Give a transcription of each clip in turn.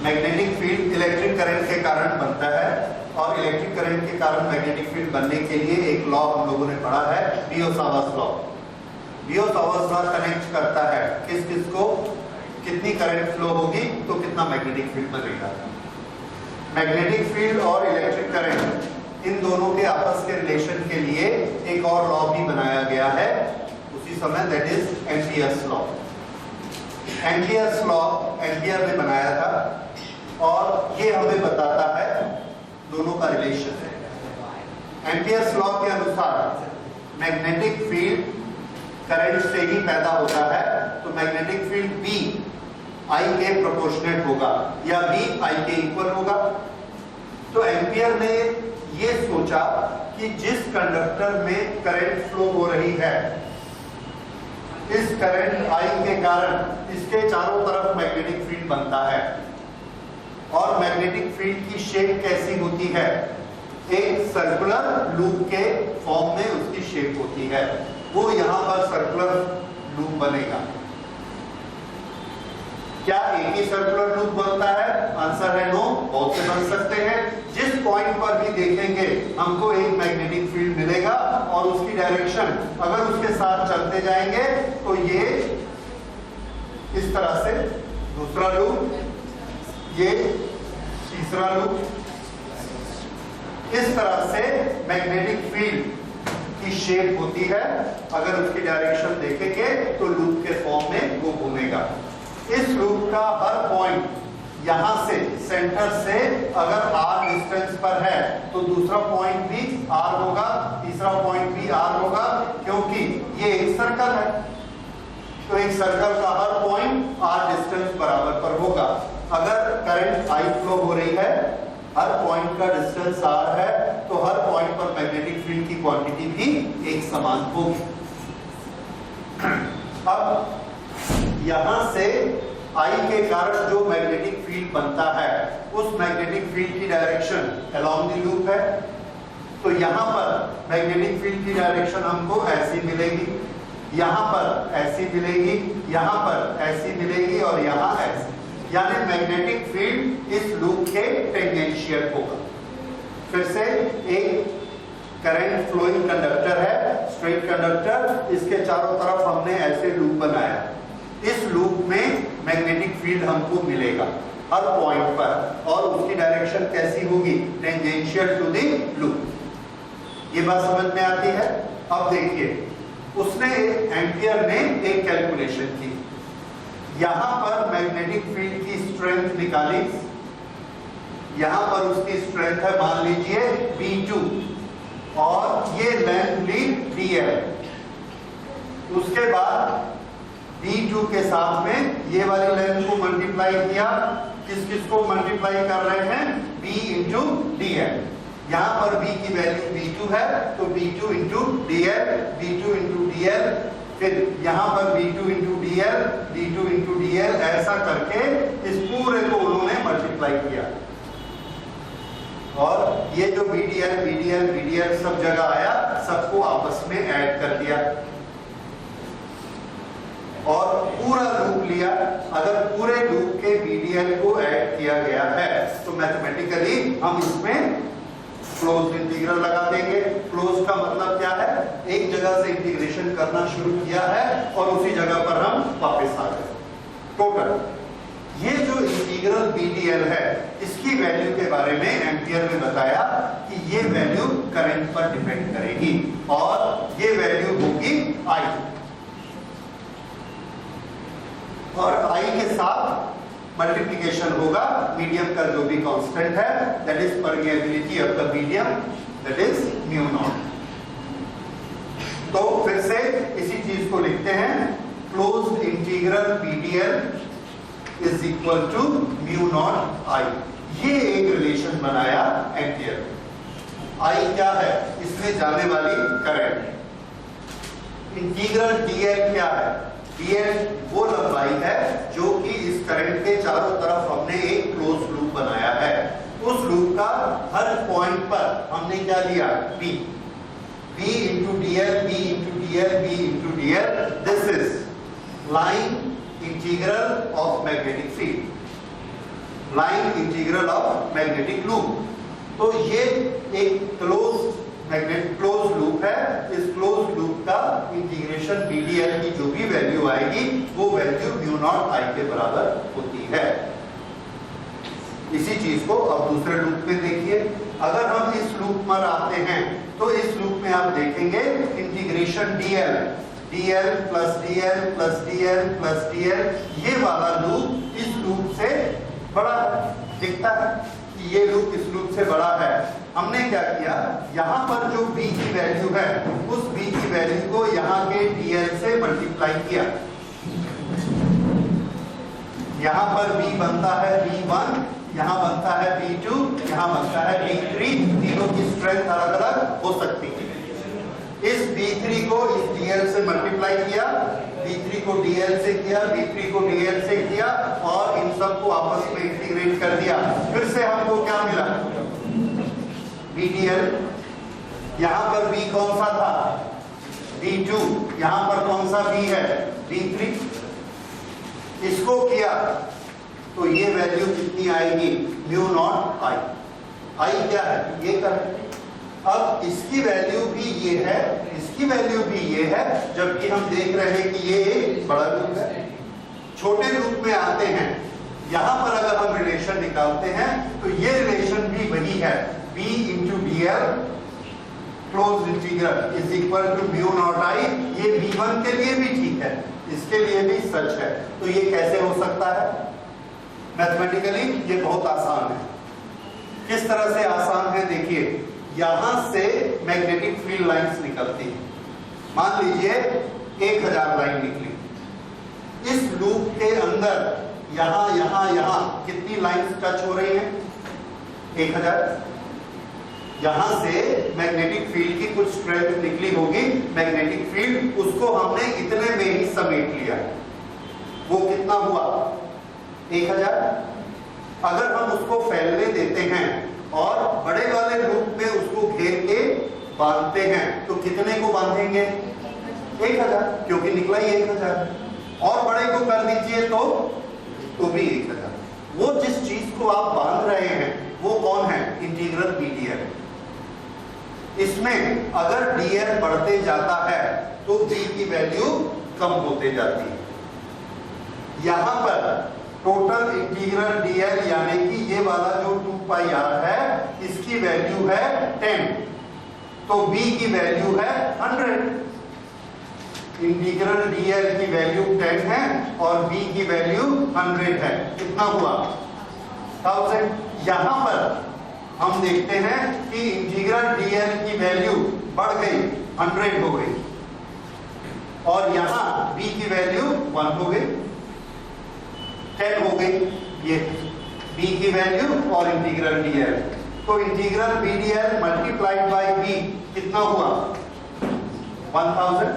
Magnetic field electric current के कारण बनता है और इलेक्ट्रिक करंट के कारण मैग्नेटिक फील्ड बनने के लिए एक लॉ हम लोगों ने पढ़ा है, बियो-सावर्त लॉ। बियो-सावर्त लॉ कनेक्ट करता है किस किस को, कितनी करंट फ्लो होगी तो कितना मैग्नेटिक फील्ड बनेगा। मैग्नेटिक फील्ड और इलेक्ट्रिक करंट इन दोनों के आपस के रिलेशन के लिए एक और लॉ भी बनाया गया है उसी समय, that is Ampere's law. Ampere's law ampere ने बनाया था और ये हमें बताता है दोनों का रिलेशन है। एम्पियर्स लॉ के अनुसार मैग्नेटिक फील्ड करंट से ही पैदा होता है, तो मैग्नेटिक फील्ड B I के प्रोपोर्शनेट होगा या B I के इक्वल होगा। तो एम्पियर ने ये सोचा कि जिस कंडक्टर में करंट फ्लो हो रही है, इस करंट I के कारण इसके चारों तरफ मैग्नेटिक फील्ड बनता है। और मैग्नेटिक फील्ड की शेप कैसी होती है, एक सर्कुलर लूप के फॉर्म में उसकी शेप होती है। वो यहां पर सर्कुलर लूप बनेगा। क्या एक ही सर्कुलर लूप बनता है? आंसर है नो, बहुत से बन सकते हैं। जिस पॉइंट पर भी देखेंगे हमको एक मैग्नेटिक फील्ड मिलेगा और उसकी डायरेक्शन अगर उसके साथ चलते जाएंगे तो ये इस तरह से दूसरा लूप, ये तीसरा लूप, इस तरह से मैग्नेटिक फील्ड की शेप होती है। अगर उसकी डायरेक्शन देखेंगे तो लूप के फॉर्म में वो घूमेगा। इस लूप का हर पॉइंट यहां से सेंटर से अगर r डिस्टेंस पर है तो दूसरा पॉइंट भी r होगा, तीसरा पॉइंट भी r होगा, क्योंकि ये एक सर्कल है। तो एक सर्कल का हर पॉइंट r डिस्टेंस बराबर पर होगा। अगर करंट I फ्लो हो रही है, हर पॉइंट का डिस्टेंस r है, तो हर पॉइंट पर मैग्नेटिक फील्ड की क्वांटिटी भी एक समान होगी। अब यहां से I के कारण जो मैग्नेटिक फील्ड बनता है, उस मैग्नेटिक फील्ड की डायरेक्शन अलोंग द लूप है। तो यहां पर मैग्नेटिक फील्ड की डायरेक्शन हमको ऐसी मिलेगी, यहां पर ऐसी मिलेगी, यहां पर ऐसी मिलेगी और यहां ऐसी, यानी मैग्नेटिक फील्ड इस लूप के टेंजेंशियल होगा। फिर से एक करंट फ्लोइंग कंडक्टर है, स्ट्रेट कंडक्टर, इसके चारों तरफ हमने ऐसे लूप बनाया। इस लूप में मैग्नेटिक फील्ड हमको मिलेगा हर पॉइंट पर और उसकी डायरेक्शन कैसी होगी, टेंजेंशियल टू द लूप। ये बात समझ में आती है। अब देखिए, उसने एम्पियर ने एक कैलकुलेशन की, यहां पर मैग्नेटिक फील्ड की स्ट्रेंथ निकाली। यहां पर उसकी स्ट्रेंथ है मान लीजिए B2 और ये लेंथ ली dl। उसके बाद B2 के साथ में ये वाली लेंथ को मल्टीप्लाई किया, किस किस को मल्टीप्लाई कर रहे हैं, B इंटू dl। यहां पर B की वैल्यू B2 है तो B2 into dl, B2 into dl, फिर यहां पर B2 into dl, B2 into dl, ऐसा करके इस पूरे को उन्होंने मल्टीप्लाई किया। और ये जो BDL, BDL, BDL सब जगह आया, सबको आपस में ऐड कर दिया और पूरा लूप लिया। अगर पूरे लूप के BDL को ऐड किया गया है तो मैथमेटिकली हम इसमें क्लोज इंटीग्रल लगा देंगे। क्लोज का मतलब क्या है, एक जगह से इंटीग्रेशन करना शुरू किया है और उसी जगह पर हम वापस आ गए। टोटल ये जो इंटीग्रल BDL है, इसकी वैल्यू के बारे में एम्पियर ने बताया कि ये वैल्यू करंट पर डिपेंड करेगी और ये वैल्यू होगी I। और I के साथ मल्टीप्लिकेशन होगा मीडियम का जो भी कांस्टेंट है, that is permeability of the medium, that is mu naught. तो फिर से इसी चीज को लिखते हैं, closed integral BDL is equal to mu naught I। ये एक रिलेशन बनाया एम्पियर। I क्या है, इसमें जाने वाली करंट। इंटीग्रल DL क्या है, DL वो लंबाई है जो कि इस करंट के चारों तरफ हमने एक क्लोज लूप बनाया है। उस लूप का हर पॉइंट पर हमने क्या लिया, B। B into DL, B into DL, B into DL, this is line integral of magnetic field। Line integral of magnetic loop. तो ये एक क्लोज लूप है। इस क्लोज लूप का इंटीग्रेशन BDL की जो भी वैल्यू आएगी वो वैल्यू म्यू नॉट I के बराबर होती है। इसी चीज को अब दूसरे लूप में देखिए। अगर हम इस लूप पर आते हैं तो इस लूप में आप देखेंगे integration dl plus dl plus dl plus dl, ये वाला लूप इस लूप से बड़ा दिखता है कि ये लूप इस लूप से बड़ा है। हमने क्या किया, यहाँ पर जो b की वैल्यू है उस b की वैल्यू को यहाँ के dl से मल्टीप्लाई किया। यहाँ पर b बनता है b1, यहाँ बनता है b2, यहाँ बनता है b3। तीनों की स्ट्रेंथ अलग अलग हो सकती है। इस b3 को इस dl से मल्टीप्लाई किया, b3 को dl से किया, b3 को dl से किया और इन सब को आपस में इंटीग्रेट कर दिया। फिर से हमको क्या मिला, bdl। यहाँ पर b कौन सा था, b2, यहाँ पर कौन सा b है, b3। इसको किया तो ये वैल्यू कितनी आएगी, म्यू नॉट I। I क्या है, ये करंट। अब इसकी वैल्यू भी ये है, इसकी वैल्यू भी ये है, जबकि हम देख रहे हैं कि ये एक बड़ा लूप है। छोटे लूप में आते हैं, यहां पर अगर हम रिलेशन निकालते हैं तो ये रिलेशन भी वही है, b into dl close integral is equal to mu naught I। ये b1 के लिए भी ठीक है, इसके लिए भी सच है। तो ये कैसे हो सकता है, मैथमेटिकली ये बहुत आसान है। किस तरह से आसान है, देखिए यहां से मैग्नेटिक फील्ड लाइंस निकलती हैं। मान लीजिए 1000 लाइन निकली। इस लूप के अंदर यहां यहां यहां कितनी लाइंस टच हो रही हैं, 1000। यहां से मैग्नेटिक फील्ड की कुछ स्ट्रेंथ निकली होगी, मैग्नेटिक फील्ड, उसको हमने इतने में ही समेट लिया। वो कितना हुआ, 1000। अगर हम उसको फैलने देते हैं और बड़े वाले लूप में उसको घेर के बांधते हैं तो कितने को बांधेंगे, 1000, क्योंकि निकला ही 1000। और बड़े को कर दीजिए तो भी 1000। वो जिस चीज को आप बांध रहे हैं वो कौन है, इंटीग्रल BDL। इसमें अगर dl बढ़ते जाता है तो b की वैल्यू कम होते जाती है। यहां पर टोटल इंटीग्रल dl यानी कि ये वाला जो 2πr है इसकी वैल्यू है 10, तो b की वैल्यू है 100। इंटीग्रल dl की वैल्यू 10 है और b की वैल्यू 100 है। कितना हुआ, 1000। यहां पर हम देखते हैं कि इंटीग्रल dl की वैल्यू बढ़ गई, 100 हो गई, और यहां b की वैल्यू 1 हो गई, 10 हो गई। ये b की वैल्यू और इंटीग्रल dl, तो integral BDL multiplied by b कितना हुआ, 1000।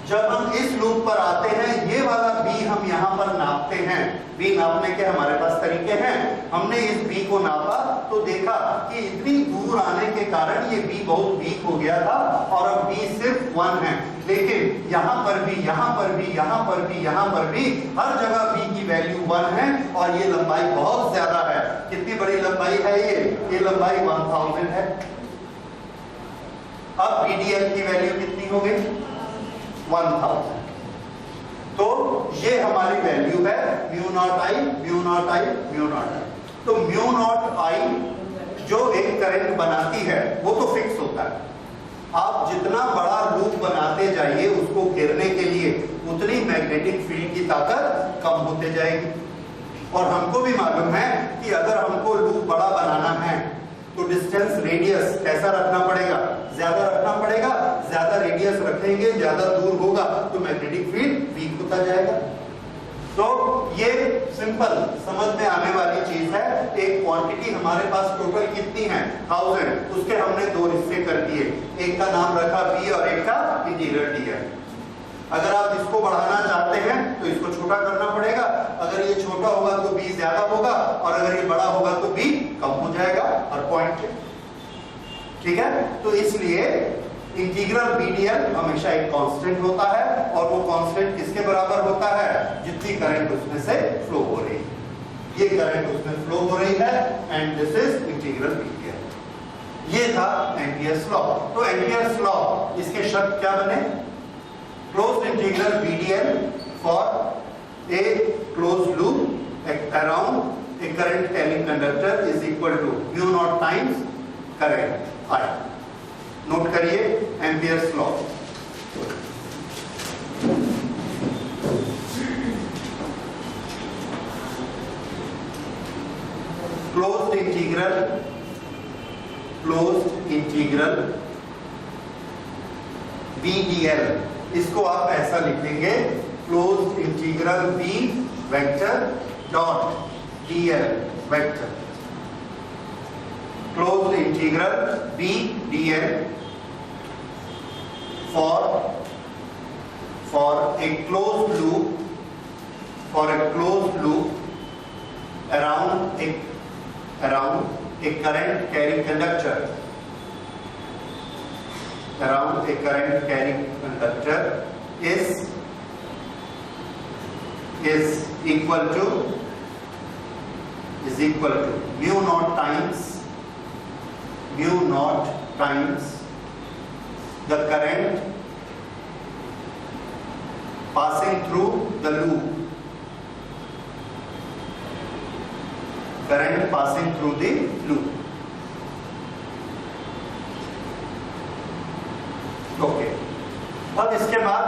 जब हम इस लूप पर आते हैं, ये वाला b हम यहां पर नापते हैं। b नापने के हमारे पास तरीके हैं। हमने इस b को नापा तो देखा कि इतनी दूर आने के कारण ये b बहुत वीक हो गया था और अब b सिर्फ 1 है। लेकिन यहां पर भी, यहां पर भी, यहां पर भी, यहां पर भी हर जगह b की वैल्यू 1 है और ये लंबाई बहुत ज्यादा है। कितनी बड़ी लंबाई है ये लंबाई 1000 है। अब BDL की वैल्यू कितनी हो गई, 1000। तो ये हमारी वैल्यू है mu naught I, mu naught I, mu naught I। तो म्यू नॉट I जो एक करंट बनाती है वो तो फिक्स होता है। आप जितना बड़ा लूप बनाते जाइए उसको घेरने के लिए उतनी मैग्नेटिक फील्ड की ताकत कम होते जाएगी। और हमको भी मालूम है कि अगर हमको लूप बड़ा बनाना है तो डिस्टेंस रेडियस कैसा रखना पड़ेगा, ज्यादा रखना पड़ेगा। ज्यादा रेडियस रखेंगे, ज्यादा दूर होगा तो मैग्नेटिक फील्ड वीक होता जाएगा। तो ये सिंपल समझ में आने वाली चीज है। एक क्वांटिटी हमारे पास टोटल कितनी है, 1000, उसके हमने 2 हिस्से कर दिए, एक का नाम रखा b और एक का इंटीग्रल dl। अगर आप इसको बढ़ाना चाहते हैं तो इसको छोटा करना पड़ेगा। अगर ये छोटा होगा तो b ज्यादा होगा और अगर ये बड़ा होगा तो b कम हो जाएगा हर पॉइंट पे। ठीक है, तो इसलिए इंटीग्रल BDL हमेशा एक कांस्टेंट होता है और वो कांस्टेंट किसके बराबर होता है, जितनी करंट उसमें से फ्लो हो रही है। ये करंट उसमें फ्लो हो रही है and this is integral medium. ये था एम्पियर्स लॉ। तो एम्पियर्स लॉ इसके शर्त क्या बने? Closed integral BDL for a close loop around a current carrying conductor is equal to mu naught times current I. Note करिए Ampere's law. Closed integral BDL, इसको आप ऐसा लिखेंगे closed integral B vector dot DL vector. Closed integral B DL for a closed loop around a current carrying conductor, is equal to mu naught times the current passing through the loop, okay. अब इसके बाद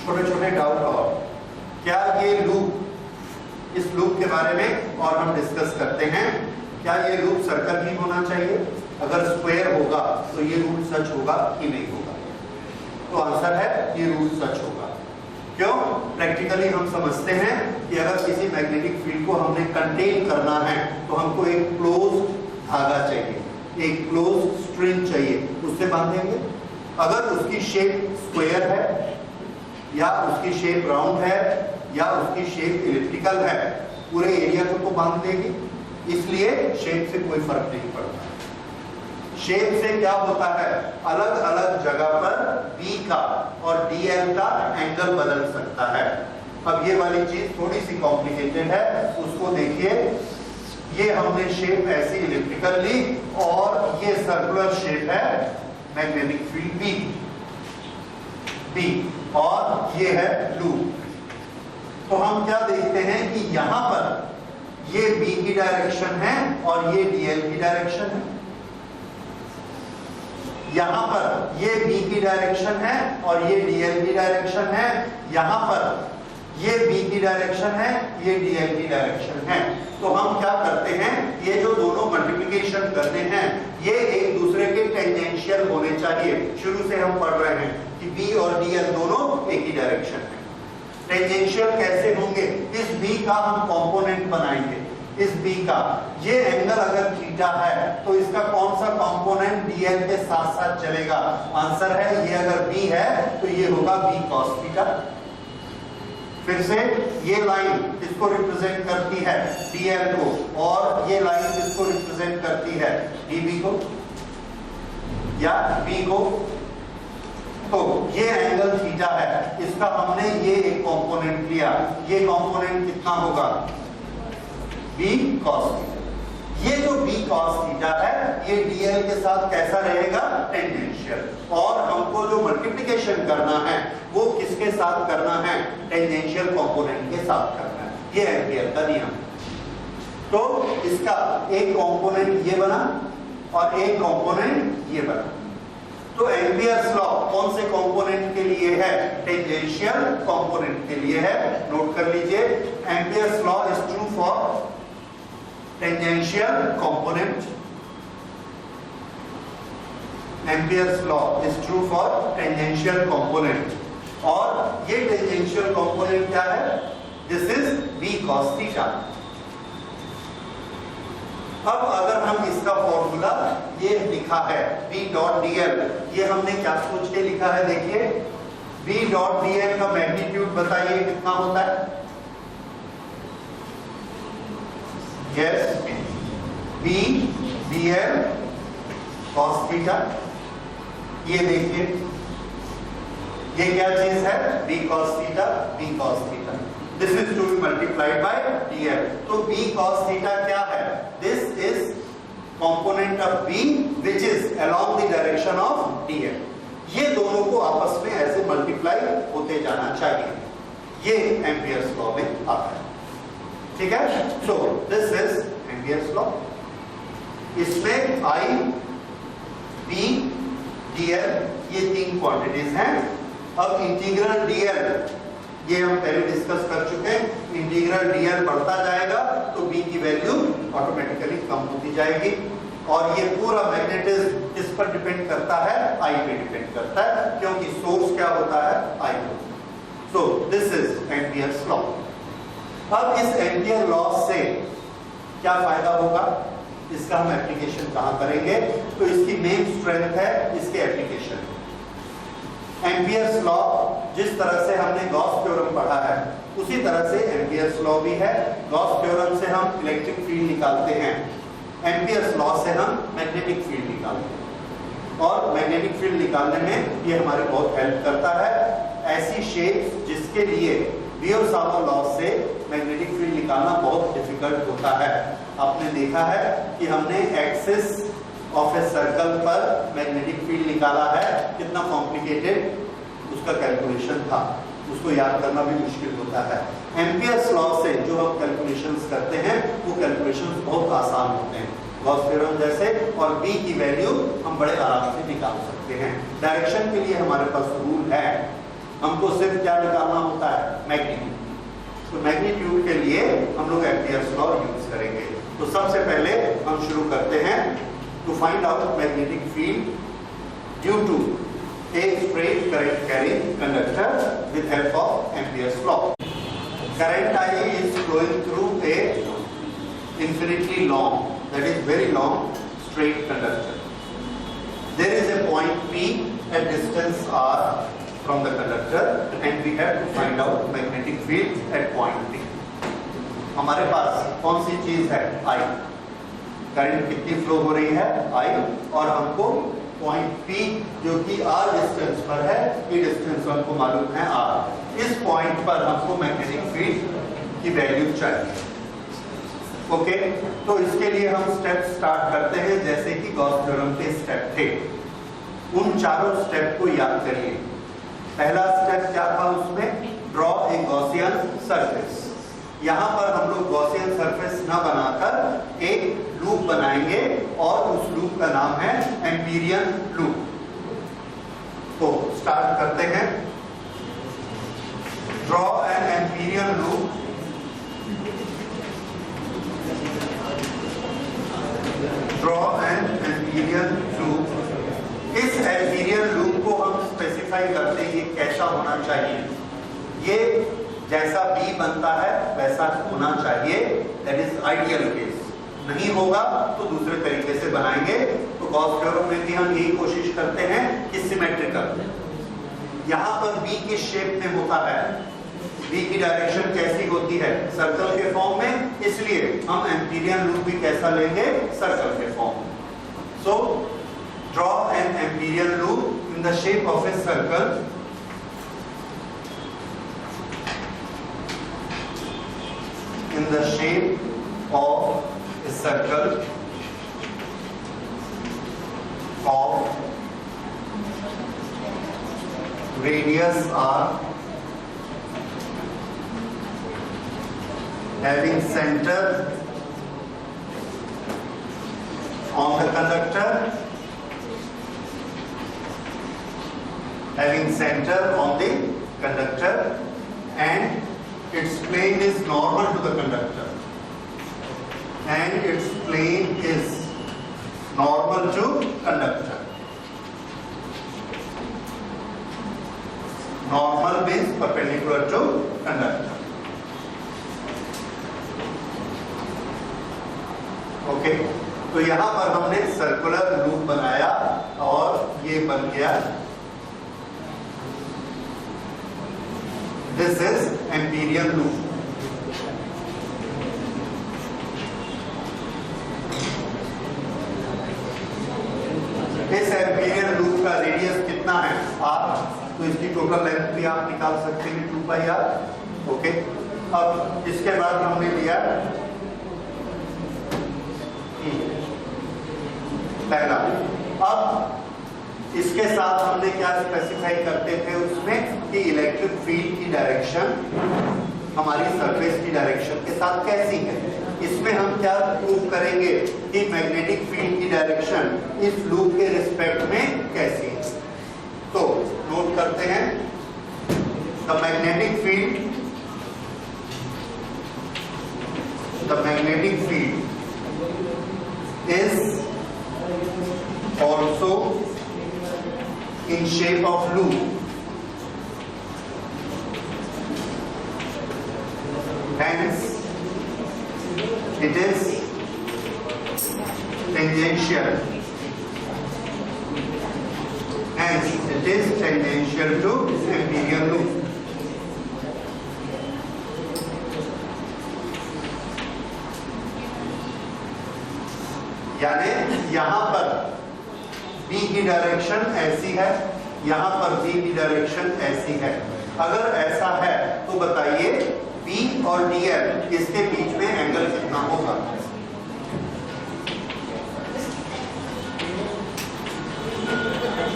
छोटे छोटे doubt और क्या ये loop, इस loop के बारे में और हम डिस्कस करते हैं। क्या ये लूप सर्कल ही होना चाहिए? अगर स्क्वायर होगा तो ये रूल सच होगा कि नहीं होगा? तो आंसर है ये रूल सच होगा। क्यों? प्रैक्टिकली हम समझते हैं कि अगर किसी मैग्नेटिक फील्ड को हमने कंटेन करना है तो हमको एक क्लोज धागा चाहिए, एक क्लोज स्ट्रिंग चाहिए, उससे बांधेंगे। अगर उसकी शेप स्क्वायर है या उसकी शेप राउंड है या उसकी शेप इलिप्टिकल है, पूरे एरिया को तो बांध देगी। इसलिए शेप से कोई फर्क नहीं पड़ता। शेप से क्या होता है? अलग अलग जगह पर B का और DL का एंगल बदल सकता है। अब ये वाली चीज थोड़ी सी कॉम्प्लिकेटेड है, उसको देखिए। ये हमने शेप ऐसी इलिप्टिकल ली और ये सर्कुलर शेप है मैग्नेटिक फील्ड B और ये है लूप। तो हम क्या देखते हैं कि यहां पर ये B की डायरेक्शन है और ये DL की डायरेक्शन है। यहां पर ये B की डायरेक्शन है और ये DL की डायरेक्शन है। यहां पर ये B की डायरेक्शन है, ये DL की डायरेक्शन है। तो हम क्या करते हैं, ये जो दोनों मल्टीप्लिकेशन करते हैं ये एक दूसरे के टेंजेंशियल होने चाहिए। शुरू से हम पढ़ रहे हैं कि B और DL दोनों एक ही डायरेक्शन है। टेंजेंशियल कैसे होंगे? इस B का हम कंपोनेंट बनाएंगे। इस B का ये एंगल अगर थीटा है तो इसका कौन सा कंपोनेंट DL के साथ साथ चलेगा? आंसर है ये अगर B है तो ये होगा B cos थीटा। फिर से ये लाइन इसको रिप्रेजेंट करती है DL को और ये लाइन इसको रिप्रेजेंट करती है DB को या B को। तो ये एंगल थीटा है, इसका हमने ये एक कंपोनेंट लिया। ये कंपोनेंट कितना होगा? B cos theta. ये जो B cos थीटा है ये DL के साथ कैसा रहेगा? टेंजेंशियल। और हमको जो मल्टीप्लिकेशन करना है वो किसके साथ करना है? टेंजेंशियल कंपोनेंट के साथ करना है। ये एम्पियर का नियम। तो इसका एक कंपोनेंट ये बना और एक कंपोनेंट ये बना। तो एम्पियर्स लॉ कौन से कंपोनेंट के लिए है? टेंजेंशियल कंपोनेंट के लिए है। नोट कर लीजिए, Ampere's law is true for tangential component. Ampere's law is true for tangential component. और ये tangential component क्या है? This is B cos theta. अब अगर हम इसका फॉर्मूला ये लिखा है B डॉट DL, ये हमने क्या सोच के लिखा है? देखिए B डॉट DL का मैग्नीट्यूड बताइए कितना होता है? Yes, B DL cos theta. ये देखिए ये क्या चीज है? B cos theta, B cos theta. This is to be multiplied by dl. तो b cos theta क्या है? This is component of b which is along the direction of dl. ये दोनों को आपस में ऐसे मल्टीप्लाई होते जाना चाहिए. ये एम्पियर्स लॉ में आता है. ठीक है? So this is Ampere's law. इसमें I, B, dl ये तीन क्वांटिटीज हैं. अब इंटीग्रल dl ये हम पहले डिस्कस कर चुके हैं. इंटीग्रल dl बढ़ता जाएगा तो b की वैल्यू ऑटोमेटिकली कम होती जाएगी. और ये पूरा मैग्नेटिज्म किस पर डिपेंड करता है? I पे डिपेंड करता है, क्योंकि सोर्स क्या होता है? I. So this is Ampere's law. अब इस एम्पियर लॉ से क्या फायदा होगा? इसका हम एप्लीकेशन कहां करेंगे? तो इसकी मेन स्ट्रेंथ है इसके एप्लीकेशन. एम्पियर्स लॉ जिस तरह से हमने गॉस थ्योरम पढ़ा है उसी तरह से एम्पियर्स लॉ भी है. गॉस थ्योरम से हम इलेक्ट्रिक फील्ड निकालते हैं, एम्पियर्स लॉ से हम मैग्नेटिक फील्ड निकालते हैं. और मैग्नेटिक फील्ड निकालने में ये हमारे बहुत हेल्प करता है. ऐसी शेप्स जिसके लिए बियोट-सावर्ट लॉ से मैग्नेटिक फील्ड निकालना बहुत डिफिकल्ट होता है. आपने देखा है कि हमने एक्सिस ऑफ ए सर्कल पर मैग्नेटिक फील्ड निकाला है. कितना कॉम्प्लिकेटेड उसका कैलकुलेशन था, उसको याद करना भी मुश्किल होता है. एम्पियर्स लॉ से जो हम कैलकुलेशंस करते हैं वो कैलकुलेशंस बहुत आसान होते हैं, गॉस थ्योरम जैसे. और b की वैल्यू हम बड़े आराम से निकाल सकते हैं. डायरेक्शन के लिए हमारे पास रूल है, हमको सिर्फ क्या निकालना होता है? मैग्नीट्यूड. तो मैग्नीट्यूड के लिए हम लोग एम्पियर्स लॉ यूज करेंगे. तो सबसे पहले हम शुरू करते हैं to find out magnetic field due to a straight current carrying conductor with help of Ampere's law. Current I is flowing through a infinitely long, that is very long, straight conductor. There is a point P at distance r from the conductor and we have to find out magnetic field at point P. हमारे पास कौन सी चीज है? I. Current कितनी flow हो रही है? I. और हमको पॉइंट P जो कि r डिस्टेंस पर है, ये डिस्टेंस हमको मालूम है r. इस पॉइंट पर हमको मैग्नेटिक फील्ड की वैल्यू चाहिए. ओके, तो इसके लिए हम स्टेप स्टार्ट करते हैं जैसे कि गॉस थ्योरम के स्टेप थे. उन चारों स्टेप को याद करिए. पहला स्टेप क्या था उसमें? Draw a Gaussian surface. यहाँ पर हम लोग गॉसियन सरफेस न बनाकर एक लूप बनाएंगे और उस लूप का नाम है एम्पीरियन लूप. तो स्टार्ट करते हैं. Draw an Amperian loop. Draw N Amperian loop. इस एम्पीरियन लूप को हम स्पेसिफाई करते हैं ये कैसा होना चाहिए. ये जैसा B बनता है वैसा होना चाहिए. That is ideal case. नहीं होगा तो दूसरे तरीके से बनाएंगे. तो गॉस थ्योरम में भी हम यही कोशिश करते हैं कि सिमेट्रिकल. यहाँ पर B किस शेप में होता है? B की डायरेक्शन कैसी होती है? सर्कल के फॉर्म में. इसलिए हम एम्पीरियन लूप भी कैसा लेंगे? सर्कल के फॉर्म में. So draw an Amperian loop in the shape of a circle. In the shape of a circle of radius r, having center on the conductor, having center on the conductor, and its plane is normal to the conductor, and its plane is normal to conductor. Normal means perpendicular to conductor. Okay, तो यहां पर हमने circular loop बनाया और ये बन गया. This is Amperian loop. इस एम्पीरियन लूप का रेडियस कितना है? r. तो इसकी टोटल लेंथ भी आप निकाल सकते हैं 2 पाई r. ओके, अब इसके बाद हमने लिया पहला। अब इसके साथ हमने क्या स्पेसिफाई करते थे उसमें कि इलेक्ट्रिक फील्ड की डायरेक्शन हमारी सरफेस की डायरेक्शन के साथ कैसी है। इसमें हम क्या प्रूव करेंगे कि मैग्नेटिक फील्ड की डायरेक्शन इस लूप के रिस्पेक्ट में कैसी है। तो नोट करते हैं, the magnetic field is also in shape of loop, hence it is tangential, to imperial loop. यानी यहां पर B की डायरेक्शन ऐसी है, यहां पर B की डायरेक्शन ऐसी है। अगर ऐसा है तो बताइए B और DL इसके बीच में एंगल कितना होगा।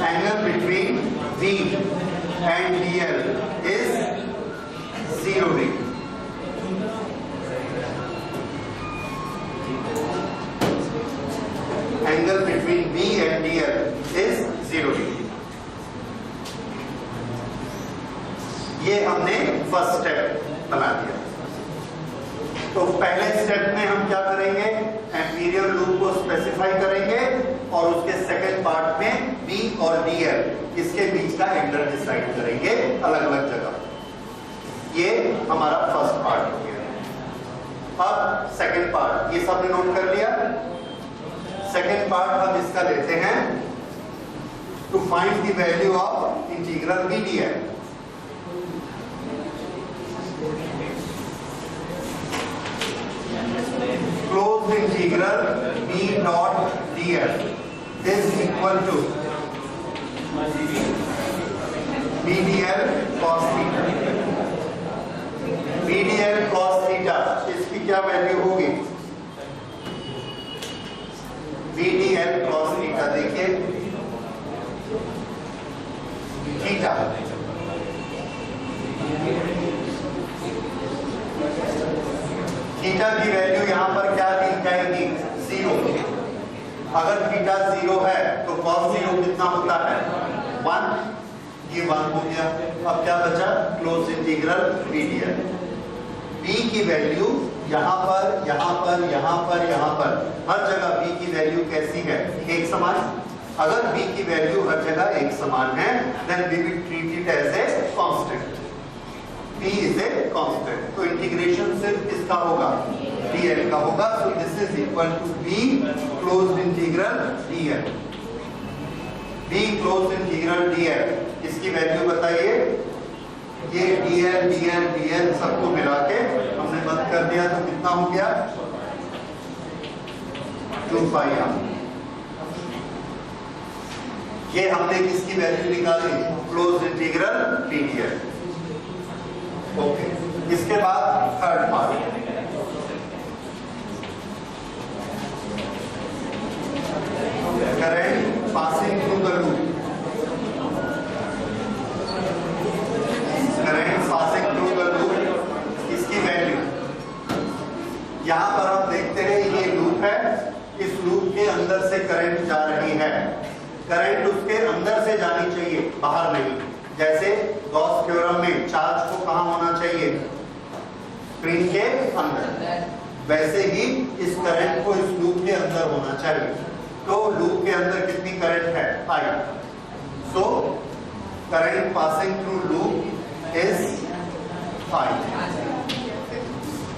Angle between B and DL is 0 degree। Angle between B and DL is 0 degree। ये हमने फर्स्ट स्टेप बना दिया। तो पहले स्टेप में हम क्या करेंगे, एम्पीरियल लूप को स्पेसिफाई करेंगे और उसके सेकंड पार्ट में B और DL इसके बीच का एंगल डिसाइड करेंगे अलग अलग जगह। ये हमारा फर्स्ट पार्ट हो गया। अब सेकंड पार्ट, ये सबने नोट कर लिया। सेकेंड पार्ट हम इसका लेते हैं, to find the value of integral b d l. Close integral b dot d l is equal to b d l cos theta. B d l cos theta इसकी क्या value होगी, BDL cos theta. देखिए theta की value यहां पर क्या दी जाएगी, 0। अगर थीटा 0 है तो cos 0 कितना होता है, 1। ये 1 हो गया। अब क्या बचा, क्लोज इंटीग्रल BDL। B की वैल्यू यहां पर, यहां पर, यहां पर, यहां पर, हर जगह B की वैल्यू कैसी है, एक समान। अगर B की वैल्यू हर जगह एक समान है, then we will treat it as a constant। B is a constant। तो इंटीग्रेशन सिर्फ किसका होगा, DL का होगा। So this is equal to B closed integral DL। B closed integral DL इसकी वैल्यू बताइए। ये DL, DL, DL सबको मिला के हमने बंद कर दिया तो कितना हो गया, 2 पाई r। ये हमने किसकी वैल्यू निकाली, क्लोज इंटीग्रल PDL। ओके, इसके बाद third part, current passing through the loop. Current passing through the loop इसकी वैल्यू, यहां पर हम देखते हैं ये लूप है, इस लूप के अंदर से करंट जा रही है। करंट उसके अंदर से जानी चाहिए, बाहर नहीं। जैसे गॉस थ्योरम में चार्ज को कहां होना चाहिए, स्क्रीन के अंदर, वैसे ही इस करंट को इस लूप के अंदर होना चाहिए। तो लूप के अंदर कितनी करंट है, I। So current passing through loop is I।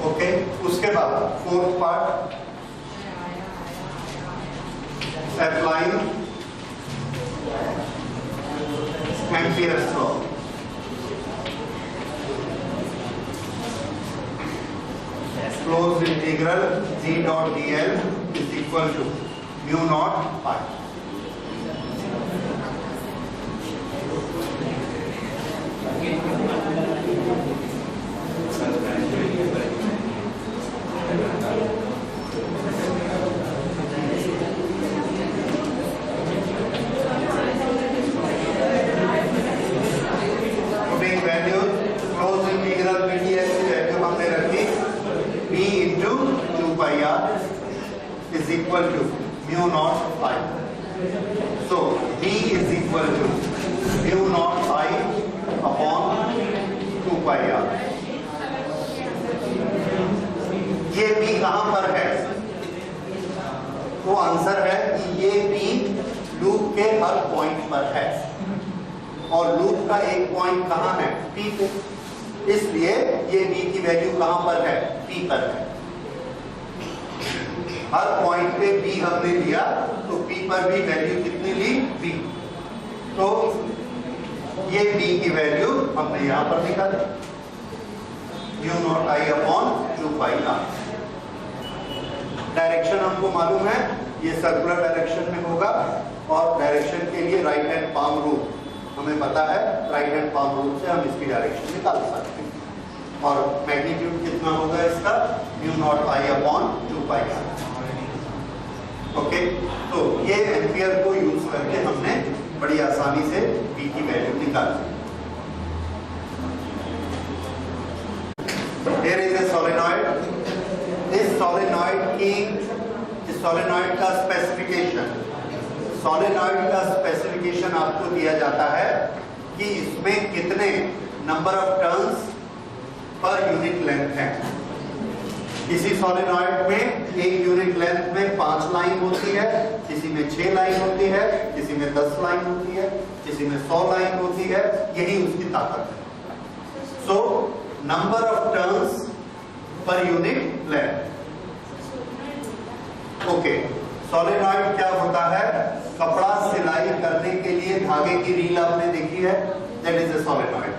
Okay, उसके बाद fourth part, applying Ampere's law। Closed integral G dot dl is equal to mu naught pi। equal to mu naught I. So B is equal to mu naught I upon 2 pi r. ये B कहां पर है? तो answer है कि ये B loop के हर point पर है और लूप का एक पॉइंट कहां है? P पे। इसलिए ये B की वैल्यू कहां पर है? P पर है। हर पॉइंट पे B हमने लिया तो P पर भी वैल्यू कितनी ली? B। तो ये B की वैल्यू हमने यहां पर निकाली, mu naught I upon 2 pi r। Direction हमको मालूम है, ये सर्कुलर डायरेक्शन में होगा और डायरेक्शन के लिए राइट हैंड पाम रूल हमें पता है। राइट हैंड पाम रूल से हम इसकी डायरेक्शन निकाल सकते हैं और मैग्नीट्यूड कितना होगा इसका? mu naught I upon 2 pi r। Okay, तो ये एम्पियर को यूज करके हमने बड़ी आसानी से B की वैल्यू निकाली। Here is a solenoid। इस सोलेनॉइड का स्पेसिफिकेशन आपको दिया जाता है कि इसमें कितने number of turns per unit length है। किसी सोलेनॉइड में एक यूनिट लेंथ में 5 लाइन होती है, किसी में 6 लाइन होती है, किसी में 10 लाइन होती है, किसी में 100 लाइन होती है। यही उसकी ताकत है। So number of turns per unit length. Okay, solenoid क्या होता है? कपड़ा सिलाई करने के लिए धागे की रील आपने देखी है, that is a solenoid.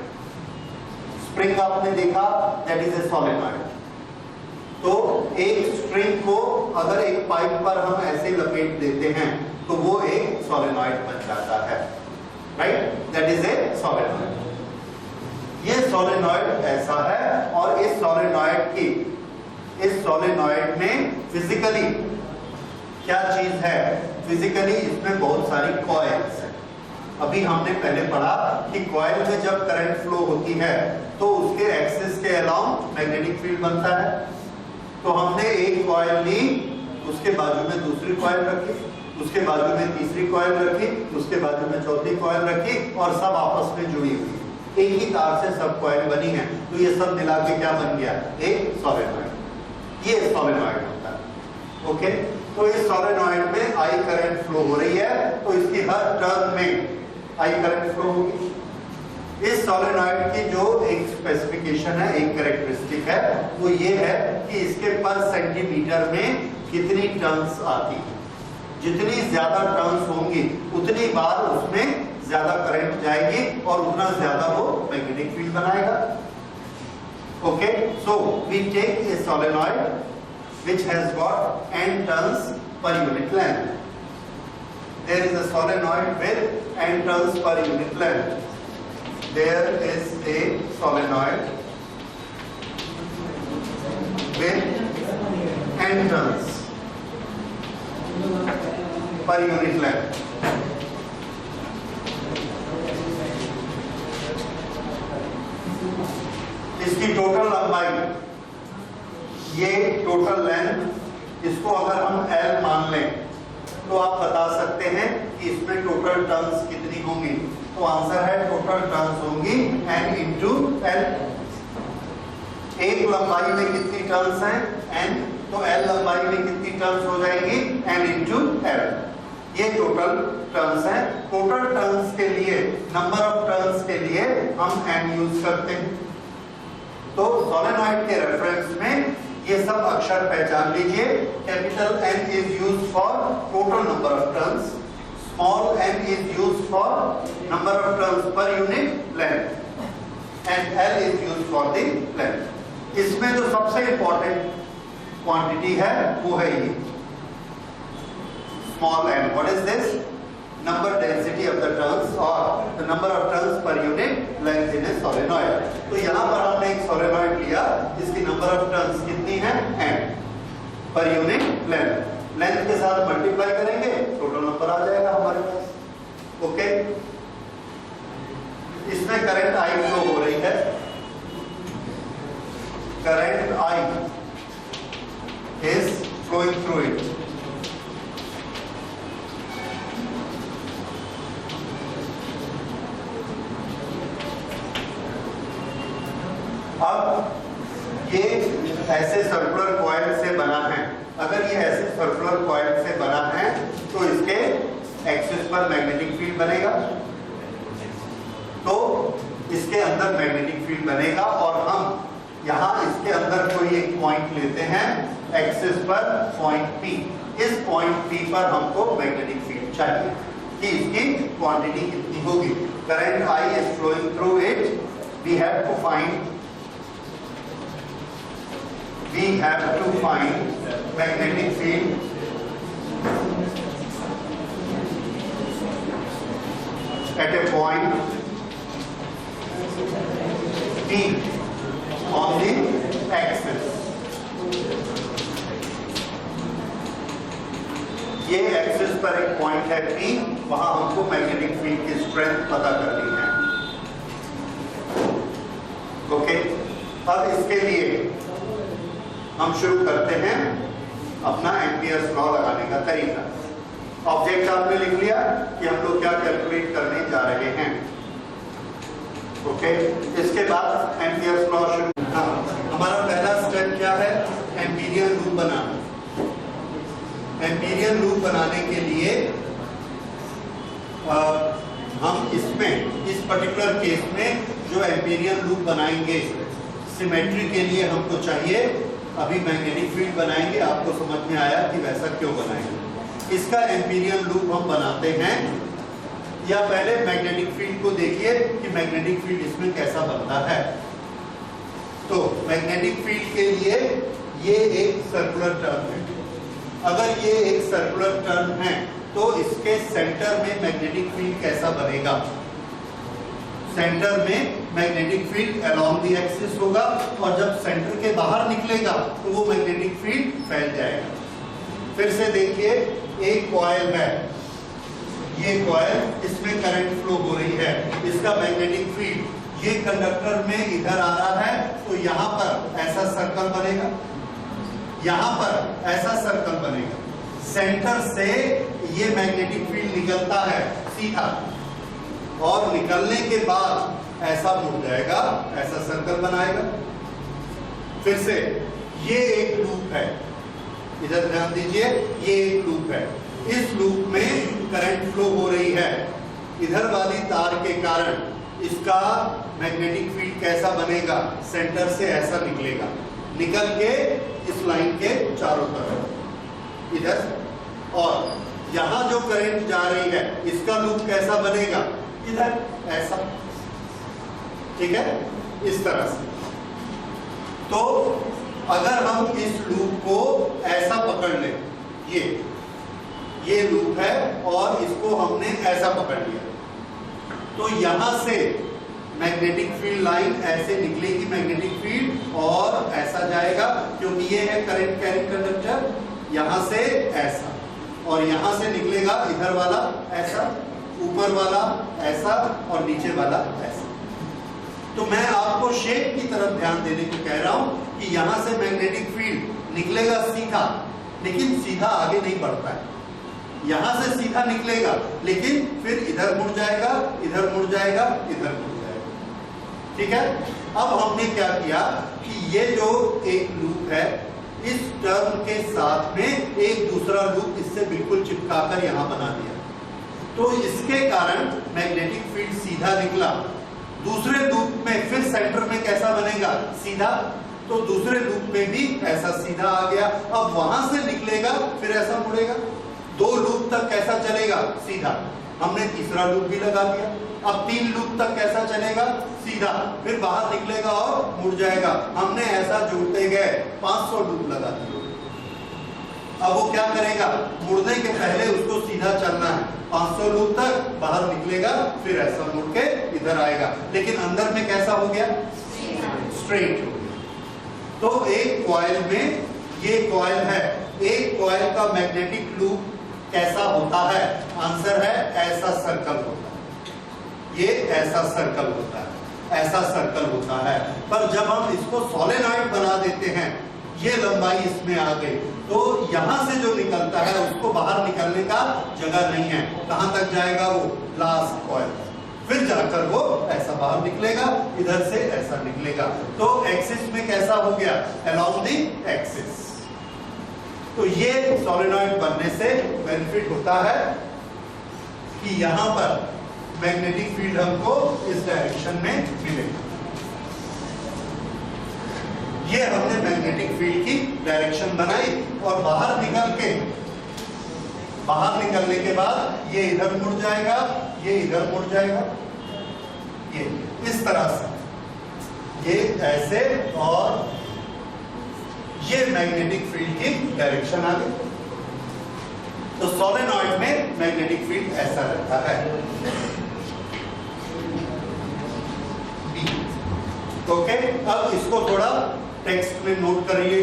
Spring आपने देखा, दैट इज ए सोलेनॉइड। तो एक स्ट्रिंग को अगर एक पाइप पर हम ऐसे लपेट देते हैं तो वो एक सोलेनॉइड बन जाता है, right? That is a solenoid. ये सोलेनॉइड ऐसा है और इस सोलेनॉइड में फिजिकली क्या चीज है? फिजिकली इसमें बहुत सारी कॉइल्स हैं। अभी हमने पहले पढ़ा कि कॉइल में जब करंट फ्लो होती है तो उसके एक्सिस के अलाउंग मैग्नेटिक फील्ड बनता है। तो हमने एक कॉइल ली, उसके बाजू में दूसरी कॉइल रखी, उसके बाजू में तीसरी कॉइल रखी, उसके बाजू में चौथी कॉइल रखी और सब आपस में जुड़ी हुई, एक ही तार से सब कॉइल बनी है। तो ये सब मिला के क्या बन गया? एक सोलेनॉइड। ये सोलेनॉइड होता है। ओके, तो इस सोलेनॉइड में आई करंट फ्लो हो रही है तो इसकी हर टर्न में आई करंट फ्लो होगी। इस सोलेनॉइड की जो एक स्पेसिफिकेशन है, एक कैरेक्टरिस्टिक है, वो ये है कि इसके पर सेंटीमीटर में कितनी टर्न्स आती है। जितनी ज्यादा टर्न्स होंगी उतनी बार उसमें ज्यादा करंट जाएगी और उतना ज्यादा वो मैग्नेटिक फील्ड बनाएगा। Okay, so we take a solenoid which has got n turns per unit length. There is a solenoid with n turns per unit length. There is a solenoid with n turns per unit length. इसकी total लंबाई, ये total length, इसको अगर हम L मान लें तो आप बता सकते हैं कि इसमें टोटल टर्न्स कितनी होंगी। तो आंसर है टोटल टर्न्स होंगी n इंटू L। एक लंबाई में कितनी टर्न्स हैं? n। तो L लंबाई में कितनी टर्न्स हो जाएगी? n into L। ये टोटल टर्न्स हैं। टोटल टर्न्स के लिए, नंबर ऑफ टर्न्स के लिए हम n यूज करते हैं। तो सोलेनॉइड के रेफरेंस में ये सब अक्षर पहचान लीजिए। Capital N is used for total number of turns, small n is used for number of turns per unit length and L is used for the length. इसमें जो सबसे इंपॉर्टेंट क्वांटिटी है वो है ये small n। What is this? number density of the turns or the number of turns per unit length in a solenoid। तो यहाँ पर हमने एक solenoid लिया, इसकी number of turns कितनी है? n per unit length। length के साथ मल्टीप्लाई करेंगे टोटल नंबर आ जाएगा हमारे पास। ओके, इसमें करंट I फ्लो हो रही है। Current I is flowing through it। अब ये ऐसे सर्कुलर कॉइल से बना है। अगर ये ऐसे सर्कुलर कॉइल से बना है तो इसके एक्सिस पर मैग्नेटिक फील्ड बनेगा, तो इसके अंदर मैग्नेटिक फील्ड बनेगा। और हम यहाँ इसके अंदर कोई एक पॉइंट लेते हैं एक्सिस पर, पॉइंट P। इस पॉइंट P पर हमको मैग्नेटिक फील्ड चाहिए कि इसकी क्वांटिटी कितनी होगी। Current I is flowing through it, we have to find magnetic field at a point P on the axis। ये एक्सिस पर एक पॉइंट है P, वहां हमको मैग्नेटिक फील्ड की स्ट्रेंथ पता करनी है। ओके, अब इसके लिए हम शुरू करते हैं अपना एम्पियर्स लॉ लगाने का तरीका। ऑब्जेक्ट आपने लिख लिया कि हम लोग क्या कैलकुलेट करने जा रहे हैं। ओके, इसके बाद एम्पियर्स लॉ शुरू। हमारा पहला स्टेप क्या है? एम्पीरियल लूप बनाना। एम्पीरियल लूप बनाने के लिए हम इसमें, इस पर्टिकुलर केस में जो एम्पीरियल लूप बनाएंगे, सिमेट्री के लिए हमको चाहिए, अभी मैग्नेटिक फील्ड बनाएंगे, आपको समझ में आया कि वैसा क्यों बनाएंगे। इसका एम्पीरियल लूप हम बनाते हैं, या पहले मैग्नेटिक फील्ड को देखिए कि मैग्नेटिक फील्ड इसमें कैसा बनता है। तो मैग्नेटिक फील्ड के लिए ये एक सर्कुलर टर्म है। अगर ये एक सर्कुलर टर्म है तो इसके सेंटर में मैग्नेटिक फील्ड कैसा बनेगा? सेंटर में magnetic field along the axis होगा, और जब सेंटर के बाहर निकलेगा तो वो मैग्नेटिक फील्ड फैल जाएगा। फिर से देखिए, एक कॉइल है, ये कॉइल, इसमें करंट फ्लो हो रही है, इसका मैग्नेटिक फील्ड ये कंडक्टर में इधर आ रहा है, तो यहाँ पर ऐसा सर्कल बनेगा, यहाँ पर ऐसा सर्कल बनेगा। सेंटर से ये मैग्नेटिक फील्ड निकलता है सीधा, और निकलने के बाद ऐसा मुड़ जाएगा, ऐसा सर्कल बनाएगा। फिर से ये एक लूप है, इधर ध्यान दीजिए, ये एक लूप है। इस लूप में करंट फ्लो हो रही है, इधर वाली तार के कारण इसका मैग्नेटिक फील्ड कैसा बनेगा? सेंटर से ऐसा निकलेगा, निकल के इस लाइन के चारों तरफ इधर, और यहां जो करंट जा रही है इसका लूप कैसा बनेगा? इधर ऐसा, ठीक है, इस तरह से। तो अगर हम इस लूप को ऐसा पकड़ लें, ये लूप है और इसको हमने ऐसा पकड़ लिया, तो यहां से मैग्नेटिक फील्ड लाइन ऐसे निकलेगी, मैग्नेटिक फील्ड, और ऐसा जाएगा, क्योंकि ये है करंट कैरिंग कंडक्टर, यहां से ऐसा, और यहां से निकलेगा इधर वाला ऐसा, ऊपर वाला ऐसा, और नीचे वाला ऐसा। तो मैं आपको शेप की तरफ ध्यान देने को कह रहा हूं कि यहां से मैग्नेटिक फील्ड निकलेगा सीधा, लेकिन सीधा आगे नहीं बढ़ता है। यहां से सीधा निकलेगा, लेकिन फिर इधर मुड़ जाएगा, इधर मुड़ जाएगा, इधर मुड़ जाएगा, ठीक है। अब हमने क्या किया कि ये जो एक लूप है, इस टर्म के साथ में एक दूसरा लूप इससे बिल्कुल चिपकाकर यहां बना दिया, तो इसके कारण मैग्नेटिक फील्ड सीधा निकला। दूसरे लूप में फिर सेंटर में कैसा बनेगा? सीधा, तो दूसरे लूप में भी ऐसा सीधा आ गया। अब वहां से निकलेगा, फिर ऐसा मुड़ेगा, दो लूप तक कैसा चलेगा? सीधा। हमने तीसरा लूप भी लगा दिया, अब 3 लूप तक कैसा चलेगा? सीधा, फिर बाहर निकलेगा और मुड़ जाएगा। हमने ऐसा जोड़ते गए 500 लूप लगा दिए। अब वो क्या करेगा? मुड़ने के पहले उसको सीधा चलना है, 500 लूप तक, बाहर निकलेगा, फिर ऐसा मुड़ के इधर आएगा, लेकिन अंदर में कैसा हो गया? स्ट्रेट हो गया। तो एक कॉइल में, ये कॉइल है, एक कॉइल का मैग्नेटिक लूप कैसा होता है? आंसर है ऐसा सर्कल होता है, ये ऐसा सर्कल होता है, ऐसा सर्कल होता है। पर जब हम इसको सोलेनॉइड बना देते हैं, ये लंबाई इसमें आ गई, तो यहां से जो निकलता है उसको बाहर निकलने का जगह नहीं है। कहां तक जाएगा वो? लास्ट कॉइल, फिर जाकर वो ऐसा बाहर निकलेगा, इधर से ऐसा निकलेगा। तो एक्सिस में कैसा हो गया? Along the axis. तो ये सोलेनॉइड बनने से बेनिफिट होता है कि यहां पर मैग्नेटिक फील्ड हमको इस डायरेक्शन में मिलेगा। ये हमने मैग्नेटिक फील्ड की डायरेक्शन बनाई और बाहर निकलने के बाद ये इधर मुड़ जाएगा, ये इधर मुड़ जाएगा, ये इस तरह से, ये ऐसे, और ये मैग्नेटिक फील्ड की डायरेक्शन आ गई। तो सोलेनॉइड में मैग्नेटिक फील्ड ऐसा रहता है। ओके, अब इसको थोड़ा टेक्स्ट में नोट करिए।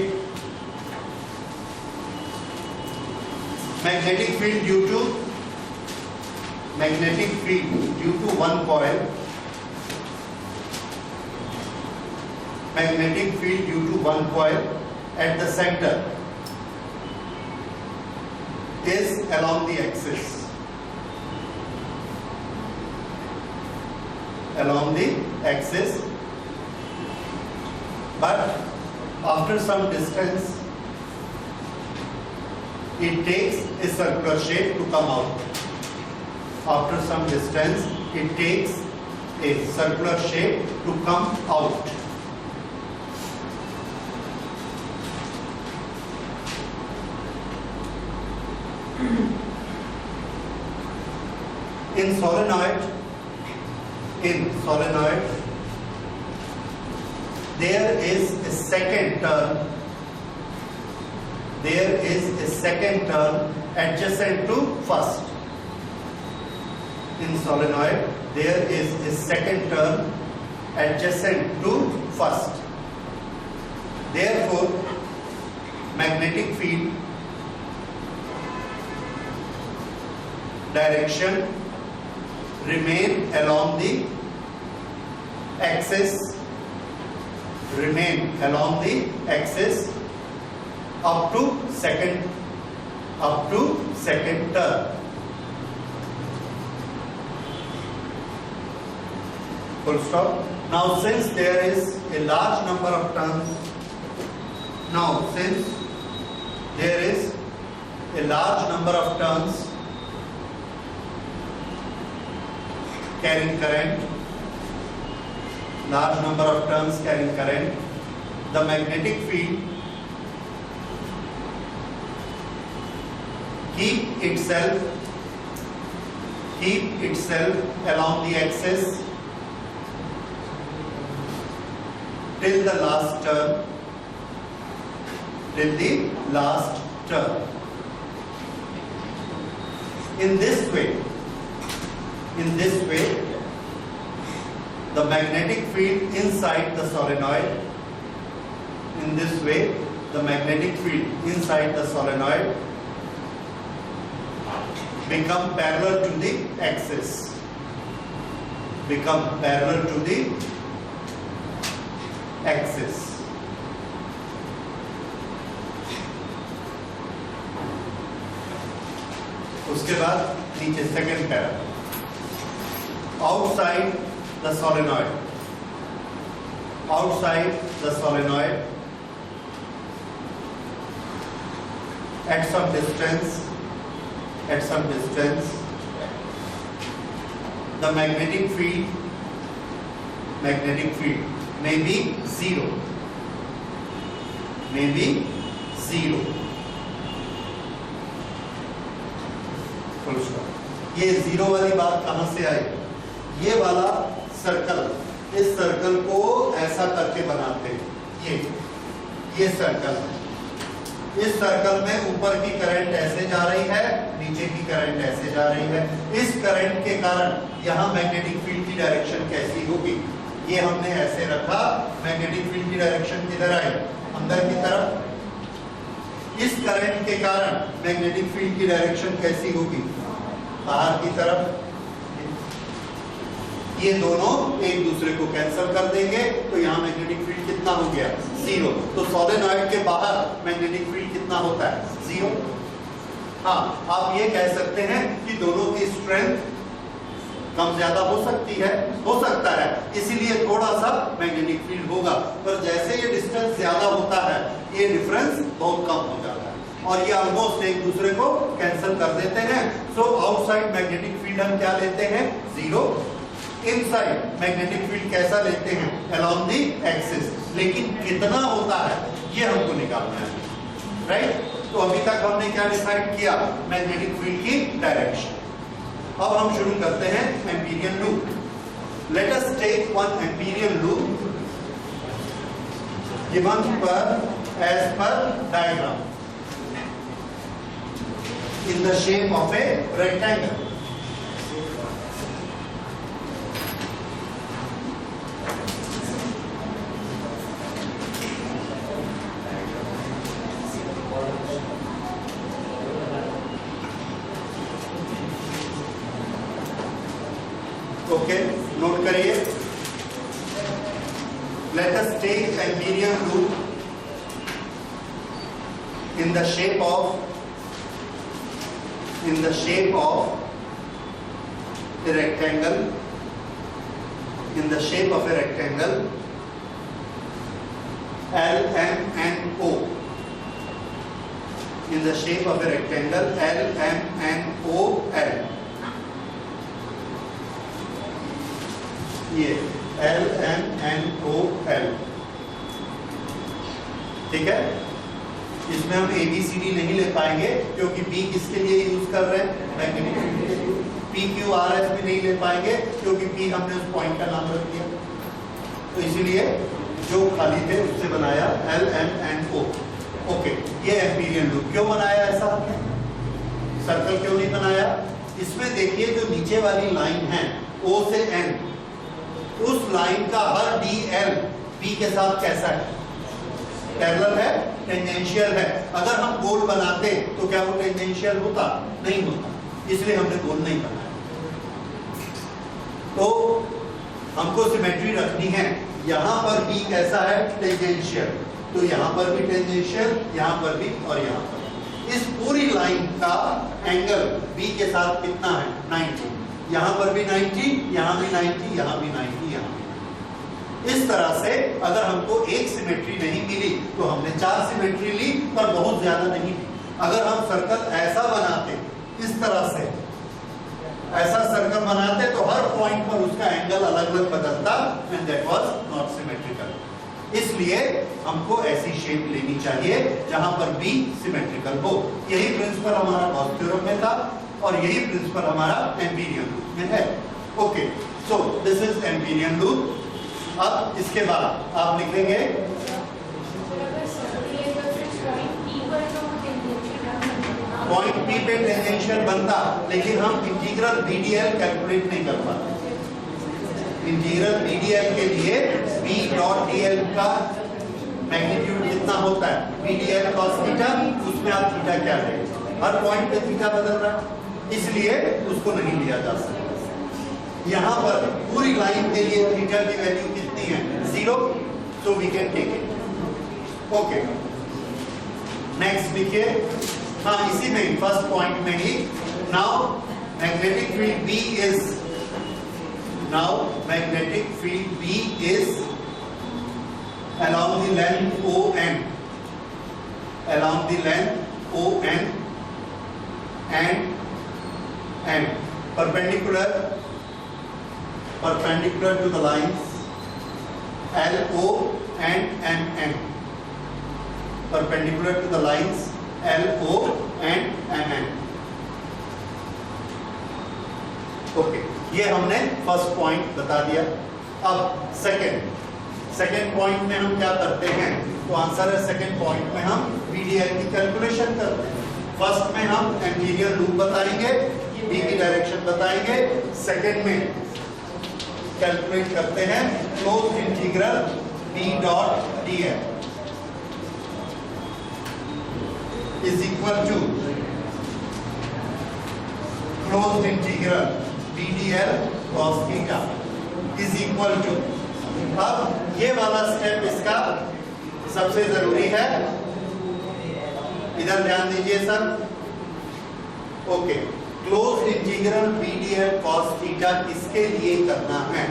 Magnetic field due to one coil, magnetic field due to one coil at the center is along the axis. But after some distance it takes a circular shape to come out. After some distance it takes a circular shape to come out. In solenoid, there is a second turn adjacent to first. In solenoid, there is a second turn adjacent to first. Therefore, magnetic field direction remain along the axis up to second turn. Full stop. Now since there is a large number of turns carrying current, the magnetic field keep itself along the axis till the last turn. In this way, the magnetic field inside the solenoid become parallel to the axis. उसके बाद नीचे second para, outside the solenoid at some distance the magnetic field may be zero. Full stop. ये zero वाली बात कहां से आई? ये वाला सर्कल, इस सर्कल को ऐसा करके बनाते हैं। ये सर्कल है। इस सर्कल में ऊपर की करंट ऐसे जा रही है, नीचे की करंट ऐसे जा रही है। इस करंट के कारण यहाँ मैग्नेटिक फील्ड की डायरेक्शन कैसी होगी? ये हमने ऐसे रखा, मैग्नेटिक फील्ड की डायरेक्शन किधर आई? अंदर की तरफ। इस करंट के कारण मैग्नेटिक फील्ड की डायरेक्शन कैसी होगी? बाहर की तरफ। ये दोनों एक दूसरे को कैंसिल कर देंगे, तो यहाँ मैग्नेटिक फील्ड कितना हो गया? जीरो। तो सोलेनॉइड के बाहर मैग्नेटिक फील्ड कितना होता है? जीरो। हाँ, आप ये कह सकते हैं कि दोनों की स्ट्रेंथ कम ज्यादा हो सकती है, हो सकता है, इसीलिए थोड़ा सा मैग्नेटिक फील्ड होगा, पर जैसे ये डिस्टेंस ज्यादा होता है ये डिफरेंस बहुत कम हो जाता है और ये ऑलमोस्ट एक दूसरे को कैंसिल कर देते हैं। सो आउटसाइड मैग्नेटिक फील्ड हम क्या लेते हैं? जीरो। इनसाइड मैग्नेटिक फील्ड कैसा लेते हैं? Along the axis. लेकिन कितना होता है ये हमको निकालना है, राइट? तो अभी तक हमने क्या डिसाइड किया? मैग्नेटिक फील्ड की डायरेक्शन। अब हम शुरू करते हैं Amperian loop. Let us take one Amperian loop given पर as per diagram in the shape of a rectangle. Okay, note करिए. Let us take Amperian loop in the shape of a rectangle, in the shape of a rectangle L, M, N, O, in the shape of a rectangle L, M, N, O, L. ये L, M, N, O, L, ठीक है? इसमें हम ABCD नहीं ले पाएंगे क्योंकि B किसके लिए यूज कर रहे हैं? मैग्नेटिक फील्ड के लिए। PQRS भी नहीं ले पाएंगे क्योंकि P हमने उस पॉइंट का नाम रख दिया, तो इसीलिए जो खाली थे उससे बनाया L, M, N, O। Okay, ये एम्पीरियल लूप क्यों बनाया ऐसा? सर्कल क्यों नहीं बनाया? इसमें देखिए जो नीचे वाली लाइन है O से N, उस लाइन का हर DL B के साथ कैसा है? पैरेलल है, टेंजेंशियल है। अगर हम गोल बनाते तो क्या वो टेंजेंशियल होता? नहीं होता, इसलिए हमने गोल नहीं बनाया। तो हमको सिमेट्री रखनी है। यहाँ पर भी कैसा है? टेंजेंशियल, तो यहाँ पर भी टेंजेंशियल, यहाँ पर भी और यहाँ पर। इस पूरी लाइन का एंगल B के साथ कितना है? 90। यहाँ पर भी 90, यहाँ भी 90, यहाँ भी 90, यहाँ भी। इस तरह से अगर हमको एक सिमेट्री नहीं मिली तो हमने 4 सिमेट्री ली, पर बहुत ज्यादा नहीं ली। अगर हम सर्कल ऐसा बनाते, इस तरह से ऐसा सर्कल बनाते तो हर पॉइंट पर उसका एंगल अलग अलग बदलता, and that was not symmetrical. इसलिए हमको ऐसी शेप लेनी चाहिए जहां पर B सिमेट्रिकल हो। यही प्रिंसिपल हमारा गॉस थ्योरम में था और यही प्रिंसिपल हमारा एम्पीरियल लूप में है। Okay, so this is Amperian loop. अब इसके बाद आप लिखेंगे पॉइंट P पे टेंजेंशियल बनता, लेकिन हम इंटीग्रल BDL कैलकुलेट नहीं कर पाते। इंटीग्रल BDL के लिए B डॉट DL का मैग्नीट्यूड कितना होता है? BDL cos थीटा, उसमें आप थीटा क्या लेंगे? हर पॉइंट पे थीटा बदल रहा है, इसलिए उसको नहीं लिया जा सकता। यहाँ पर पूरी लाइन के लिए थीटा की वैल्यू कितनी है? 0, so we can take it। Okay, next लिखिए। हाँ, इसी में फर्स्ट पॉइंट में ही now magnetic field B is along the length ON, and perpendicular to the lines LO and MN, perpendicular to the lines LO and MN। Okay, ये हमने first point बता दिया। अब सेकेंड पॉइंट में हम क्या करते हैं? तो आंसर है सेकेंड पॉइंट में हम BDL की कैलकुलेशन करते हैं। फर्स्ट में हम एम्पीरियल लूप बताएंगे, B की डायरेक्शन बताएंगे। सेकेंड में कैलकुलेट करते हैं close integral B dot DL is equal to closed integral BDL cos theta is equal to। अब ये वाला स्टेप इसका सबसे जरूरी है, इधर ध्यान दीजिए sir. Okay, close integral BDL cos theta किसके लिए करना है?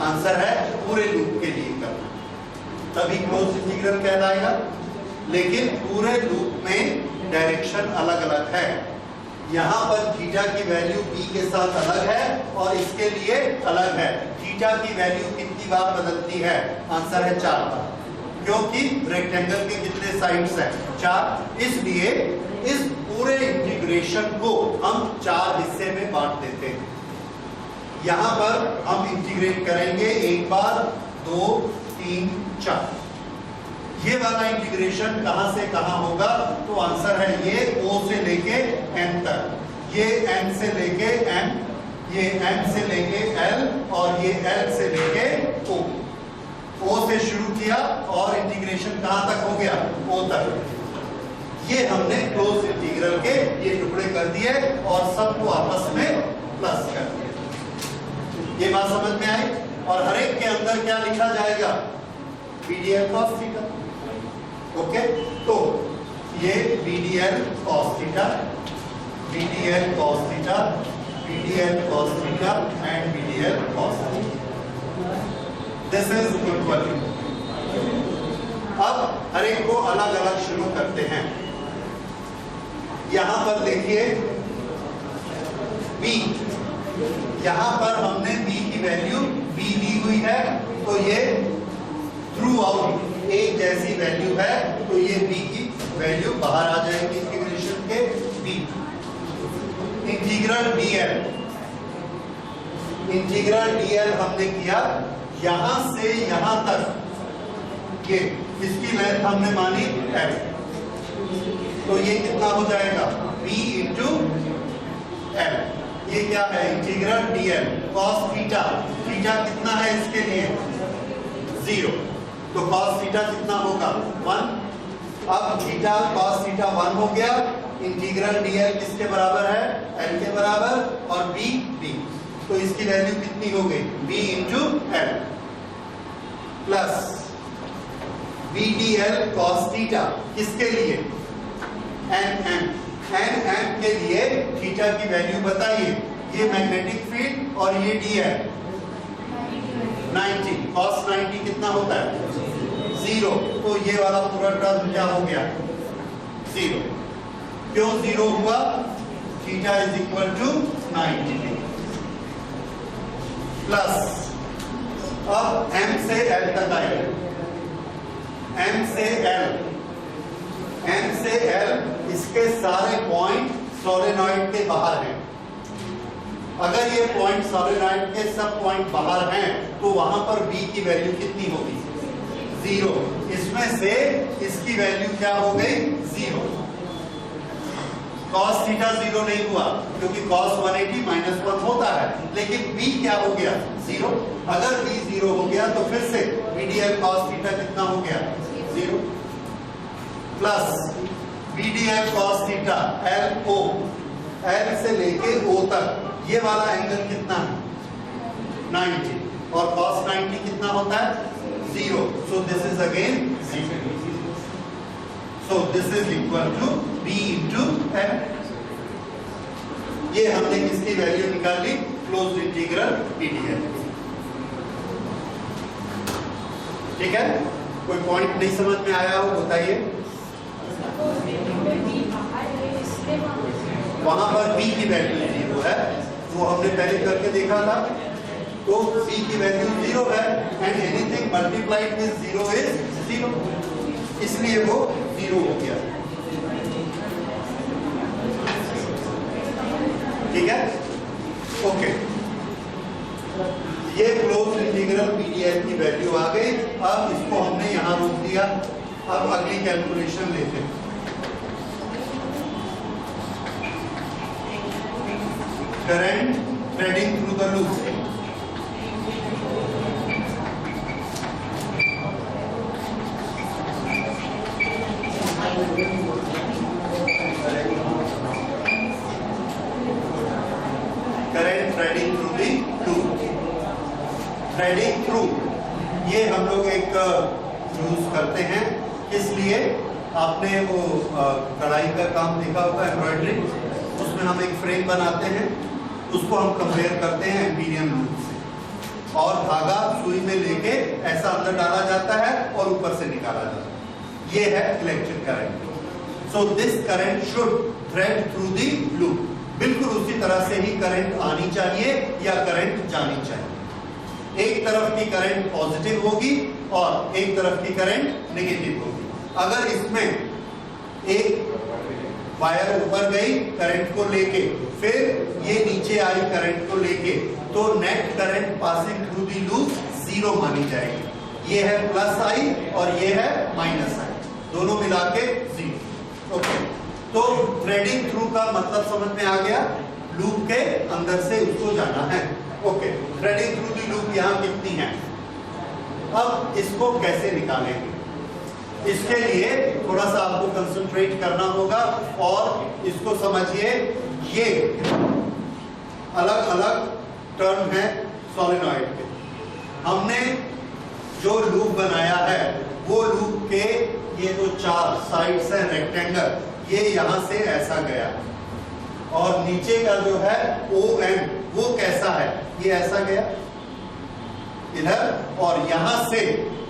आंसर है पूरे लूप के लिए करना, तभी क्लोज इंटीग्रल कहलाएगा। लेकिन पूरे लूप में डायरेक्शन अलग अलग है। यहाँ पर थीटा की वैल्यू b के साथ अलग है और इसके लिए अलग है। थीटा की वैल्यू कितनी बार बदलती है? आंसर है 4 बार, क्योंकि रेक्टेंगल के कितने साइड्स हैं? 4। इसलिए इस पूरे इंटीग्रेशन को हम 4 हिस्से में बांट देते हैं। यहाँ पर हम इंटीग्रेट करेंगे 1 बार, 2, 3, 4। ये वाला इंटीग्रेशन कहां से कहां होगा? तो आंसर है ये O से लेके M तक, ये M से लेके M, ये M से लेके L और ये L से लेके O। O से शुरू किया और इंटीग्रेशन कहां तक हो गया? O तक। ये हमने क्लोज इंटीग्रल के ये टुकड़े कर दिए और सबको आपस में प्लस कर दिया। ये बात समझ में आई? और हर एक के अंदर क्या लिखा जाएगा? BDL cos theta. ओके, तो ये BDL cos theta, BDL cos theta, BDL cos theta and BDL cos theta. This is equal to. अब हर एक को अलग अलग शुरू करते हैं। यहां पर देखिए B, यहां पर हमने B की वैल्यू B दी हुई है, तो ये थ्रू आउट एक जैसी वैल्यू है, तो ये B की वैल्यू बाहर आ जाएगी इंटीग्रेशन के। B integral DL, integral DL हमने किया यहां से यहां तक, ये इसकी लेंथ हमने मानी L, तो ये कितना हो जाएगा? B into L। ये क्या है? Integral DL cos theta, theta कितना है इसके लिए? 0, तो cos थीटा कितना होगा? 1। अब थीटा cos थीटा 1 हो गया। इंटीग्रल DL किसके बराबर है? L के बराबर, और B B, तो इसकी वैल्यू कितनी हो गई? B into L plus BDL cos theta किसके लिए? N M के लिए थीटा की वैल्यू बताइए। ये मैग्नेटिक फील्ड और ये DL 90, cos 90 कितना होता है? 0, तो ये वाला पूरा टर्म क्या हो गया? 0। क्यों 0 हुआ? Theta is equal to 90 plus, अब M से L तक आएगा, M से L, M से L, इसके सारे पॉइंट सोलेनॉइड के बाहर हैं। अगर ये पॉइंट सोलेनॉइड के सब पॉइंट बाहर हैं, तो वहां पर B की वैल्यू कितनी होगी? 0। इसमें से इसकी वैल्यू क्या हो गई? 0। cos थीटा 0 नहीं हुआ, क्योंकि cos 180 -1 होता है, लेकिन B क्या हो गया? 0। अगर B 0 हो गया तो फिर से BDL cos थीटा कितना हो गया? 0 plus BDL cos theta LO, L से लेके O तक, ये वाला एंगल कितना है? 90, और cos 90 कितना होता है? 0, so this is again 0, so this is equal to B into L। ये हमने किसकी वैल्यू निकाली? Closed integral BDL। ठीक है, कोई पॉइंट नहीं समझ में आया हो बताइए। वहां पर B की वैल्यू 0 है, वो हमने पहले करके देखा था, तो B की वैल्यू 0 है, and anything multiplied with 0 is 0, इसलिए वो 0 हो गया। ठीक है, ओके, ये क्लोज इंटीग्रल BDL की वैल्यू आ गई। अब इसको हमने यहां रोक दिया। अब अगली कैलकुलेशन लेते हैं। Current threading through the loop, current threading through the loop. Threading through ये हम लोग एक यूज करते हैं, इसलिए आपने वो कढ़ाई का काम देखा होगा, एम्ब्रॉयडरी, उसमें हम एक फ्रेम बनाते हैं, उसको हम कंपेयर करते हैं एम्पीरियन लूप से, और धागा सुई में लेके ऐसा अंदर डाला जाता है और ऊपर से निकाला जाता है। ये है electric current. So this current should thread through the loop. बिल्कुल उसी तरह से ही करंट आनी चाहिए या करंट जानी चाहिए। एक तरफ की करंट पॉजिटिव होगी और एक तरफ की करंट नेगेटिव होगी। अगर इसमें एक वायर ऊपर गई करंट को लेके, फिर ये नीचे आई करंट को लेके, तो net current passing through the loop 0 मानी जाएगी। ये है प्लस आई और ये है माइनस आई, दोनों मिला के 0। ओके, तो थ्रेडिंग थ्रू का मतलब समझ में आ गया, लूप के अंदर से उसको जाना है। Okay, threading through the loop यहाँ कितनी है? अब इसको कैसे निकालेंगे? इसके लिए थोड़ा सा आपको कंसंट्रेट करना होगा और इसको समझिए। ये अलग अलग टर्म है सोलेनॉइड के। हमने जो लूप बनाया है वो लूप के ये जो 4 साइड्स हैं रेक्टेंगल, ये यहां से ऐसा गया, और नीचे का जो है OM वो कैसा है? ये ऐसा गया इधर, और यहां से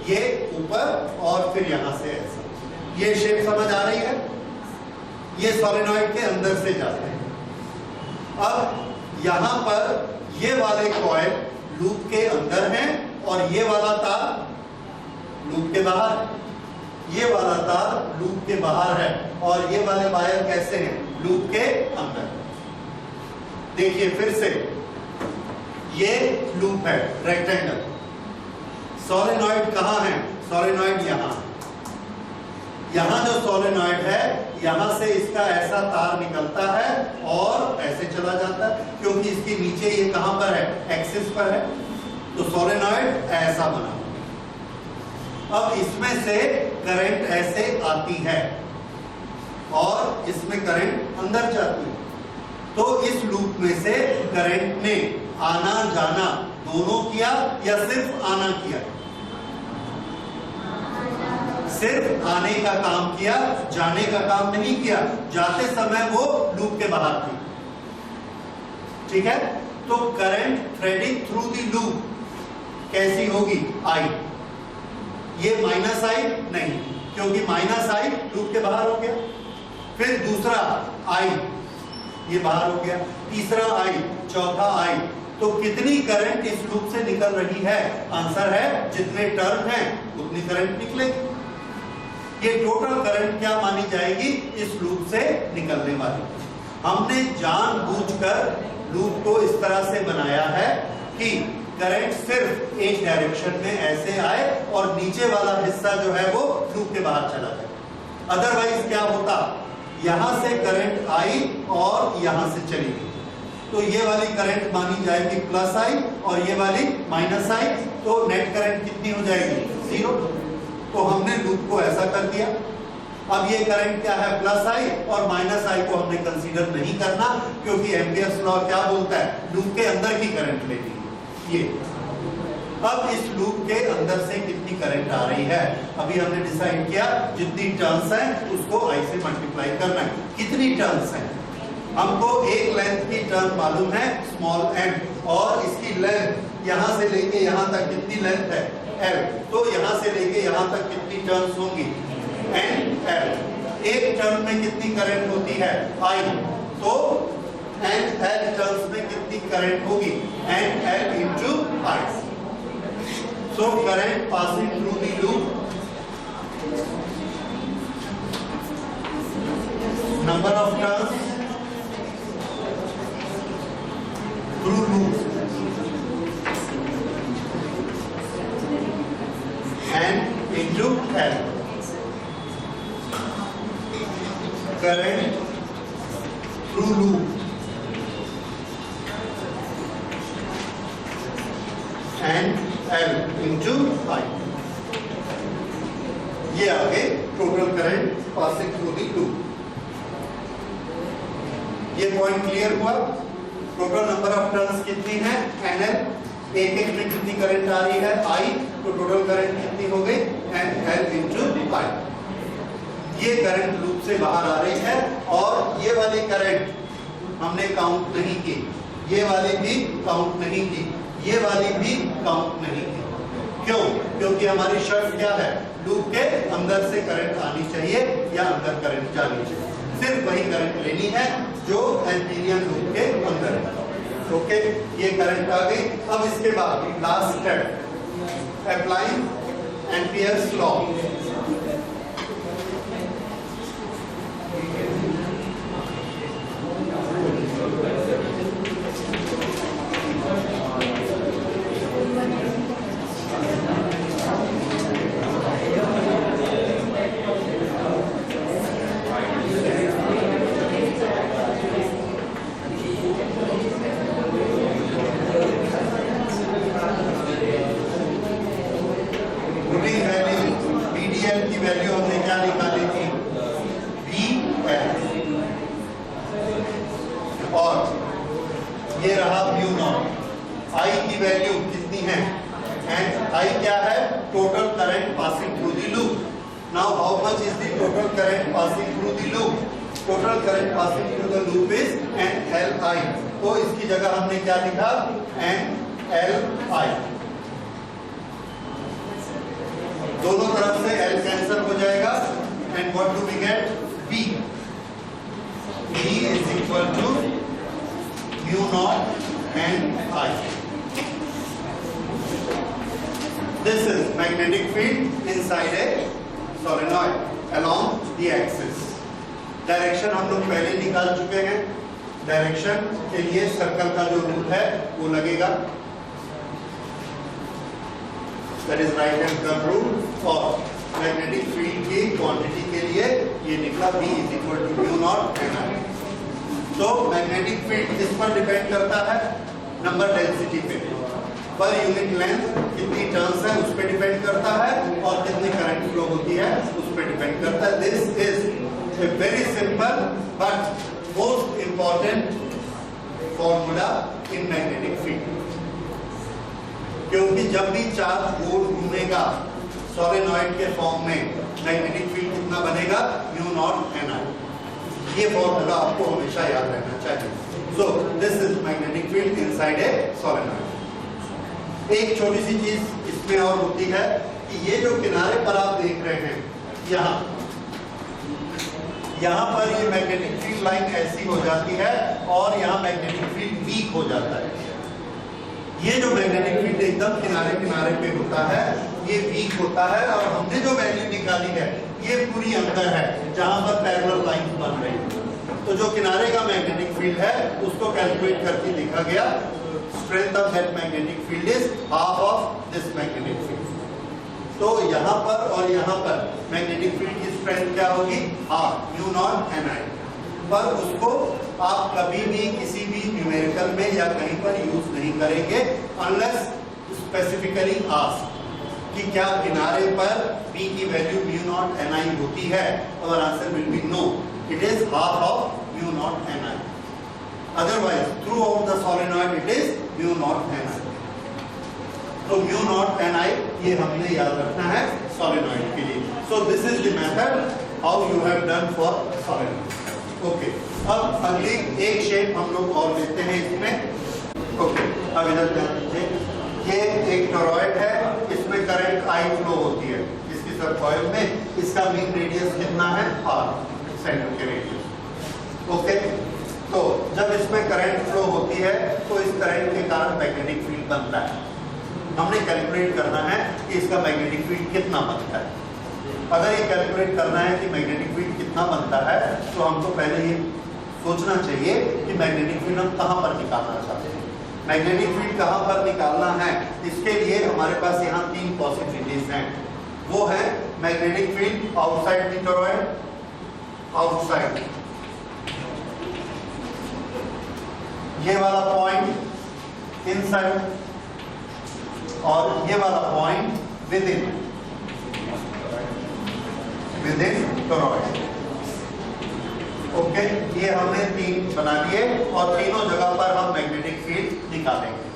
ये ऊपर, और फिर यहां से ऐसा। ये शेप समझ आ रही है? ये सोलेनॉइड के अंदर से जाते हैं। अब यहां पर ये वाले कॉइल लूप के अंदर हैं और ये वाला तार लूप के बाहर, ये वाला तार लूप के बाहर है, और ये वाले वायर कैसे हैं? लूप के अंदर। देखिए फिर से, ये लूप है रेक्टेंगल। सोलेनॉइड कहां है? सोलेनॉइड यहां जो सोलेनॉइड है यहां से इसका ऐसा तार निकलता है और ऐसे चला जाता है, क्योंकि इसके नीचे ये कहां पर है? एक्सिस पर है। तो सोलेनॉइड ऐसा बना। अब इसमें से करंट ऐसे आती है और इसमें करंट अंदर जाती है। तो इस लूप में से करंट ने आना जाना दोनों किया या सिर्फ आना किया? सिर्फ आने का काम किया, जाने का काम नहीं किया। जाते समय वो लूप के बाहर थी। ठीक है, तो current threading through the loop कैसी होगी? आई। ये माइनस आई नहीं, क्योंकि माइनस आई लूप के बाहर हो गया। फिर दूसरा आई, ये बाहर हो गया। तीसरा आई, चौथा आई। तो कितनी करंट इस लूप से निकल रही है? आंसर है जितने टर्न हैं उतनी करंट निकलेगी। ये टोटल करंट क्या मानी जाएगी? इस लूप से निकलने वाली। हमने जानबूझकर लूप को इस तरह से बनाया है कि करंट सिर्फ एक डायरेक्शन में ऐसे आए और नीचे वाला हिस्सा जो है वो लूप के बाहर चला जाए। अदरवाइज क्या होता? यहां से करंट आई और यहां से चली गई, तो ये वाली करंट मानी जाएगी प्लस आई और ये वाली माइनस आई। तो नेट करंट कितनी हो जाएगी? 0। तो हमने लूप को ऐसा कर दिया। अब ये करंट क्या है? प्लस आई, और माइनस आई को हमने कंसीडर नहीं करना, क्योंकि एम्पियर्स लॉ क्या बोलता है? लूप के अंदर की करंट लेनी है। ये अब इस लूप के अंदर से कितनी करंट आ रही है? अभी हमने डिसाइड किया जितनी टर्न्स हैं उसको आई से मल्टीप्लाई करना है। कितनी टर्न्स हैं? हमको एक लेंथ की टर्न मालूम है स्मॉल m, और इसकी लेंथ यहां से लेके यहां तक कितनी लेंथ है? L। तो यहां से लेके यहां तक कितनी टर्न्स होंगी? N L। एक टर्न में कितनी करंट होती है? I। तो N L टर्न्स में कितनी करंट होगी? N L into I। So current passing through the loop, number of turns through loop, N into L. Current through loop, N L into I। ये आ गए total current passing through the loop. ये point clear हुआ? Total number of turns कितनी है? NL। एक एक में कितनी करंट आ रही है? I। तो टोटल करंट कितनी हो गई? NL into I। ये करंट लूप से बाहर आ रही है, और ये वाली करंट हमने काउंट नहीं की, ये वाली भी काउंट नहीं की, ये वाली भी काउंट नहीं की। क्यों? क्योंकि हमारी शर्त क्या है, लूप के अंदर से करंट आनी चाहिए या अंदर करंट जानी चाहिए, सिर्फ वही करंट लेनी है जो एम्पीरियन लूप के अंदर है। ओके, ये करंट आ गई। अब इसके बाद last step, applying Ampere's law. की वैल्यू हमने क्या निकाली थी, VL, और ये रहा म्यू नॉट। I की वैल्यू कितनी है, एंड I क्या है, total current passing through the loop. Now how much is the total current passing through the loop, total current passing through the loop is NLI। तो इसकी जगह हमने क्या लिखा, NLI। दोनों तरफ से L कैंसिल हो जाएगा, and what do we get, V is equal to mu naught NI। This is magnetic field inside a solenoid along the axis. Direction हम लोग पहले निकाल चुके हैं, डायरेक्शन के लिए सर्कल का जो रूट है वो लगेगा, that is right hand curve rule. और मैग्नेटिक फील्ड की क्वांटिटी के लिए ये निकला V is equal to mu naught NI। तो मैग्नेटिक फील्ड किस पर डिपेंड करता है, नंबर डेंसिटी पे, पर यूनिट लेंथ कितनी टर्न्स है उस पर डिपेंड करता है, और कितनी करंट फ्लो होती है उस पर डिपेंड करता है। This is a very simple but most important formula in magnetic field, क्योंकि जब भी चार्ज गोल घूमेगा सोलेनॉइड के फॉर्म में, मैग्नेटिक फील्ड कितना बनेगा, म्यू नॉट NI। ये फॉर्मूला आपको हमेशा याद रहना चाहिए। सो this is magnetic field inside a solenoid. एक छोटी सी चीज इसमें और होती है कि ये जो किनारे पर आप देख रहे हैं, यहाँ पर ये मैग्नेटिक फील्ड लाइन ऐसी हो जाती है और यहाँ मैग्नेटिक फील्ड वीक हो जाता है। ये जो मैग्नेटिक फील्ड एकदम किनारे किनारे पे होता है ये वीक होता है, और हमने जो वैल्यू निकाली है ये पूरी अंदर है जहां पर पैरेलल लाइन बन रही है। तो जो किनारे का मैग्नेटिक फील्ड है उसको कैलकुलेट करके लिखा गया, strength of that magnetic field is half of this magnetic field. तो यहाँ पर और यहाँ पर मैग्नेटिक फील्ड की स्ट्रेंथ क्या होगी, हाफ म्यू नॉट NI। पर उसको आप कभी भी किसी भी न्यूमेरिकल में या कहीं पर यूज नहीं करेंगे अनलेस स्पेसिफिकली आस्क्ड कि क्या किनारे पर V की वैल्यू म्यू नॉट NI होती है, और answer will be no, it is half of mu naught NI। Otherwise throughout the solenoid it is mu naught NI। तो म्यू नॉट NI ये हमने याद रखना है सोलेनॉइड के लिए। So this is the method how you have done for solenoid. Okay, अब अगली एक शेप हम लोग और लेते हैं इसमें। ओके, अब इधर ध्यान दीजिए, ये एक टॉरॉइड है, इसमें करंट I फ्लो होती है इसकी सर्कॉइल में। इसका मीन रेडियस कितना है, R, सेंटर के रेडियस। ओके, तो जब इसमें करंट फ्लो होती है तो इस करंट के कारण मैग्नेटिक फील्ड बनता है। हमने कैलकुलेट करना है कि इसका मैग्नेटिक फील्ड कितना बनता है। अगर ये कैलकुलेट करना है कि मैग्नेटिक फील्ड कितना बनता है तो हमको पहले ये सोचना चाहिए कि मैग्नेटिक फील्ड हम कहाँ पर निकालना चाहते हैं। मैग्नेटिक फील्ड कहाँ पर निकालना है, इसके लिए हमारे पास यहाँ तीन पॉसिबिलिटीज हैं। वो है magnetic field outside the torrid, outside, ये वाला पॉइंट इनसाइड, और ये वाला point with in torrid. Okay, ये हमने तीन बना लिए और तीनों जगह पर हम मैग्नेटिक फील्ड निकालेंगे।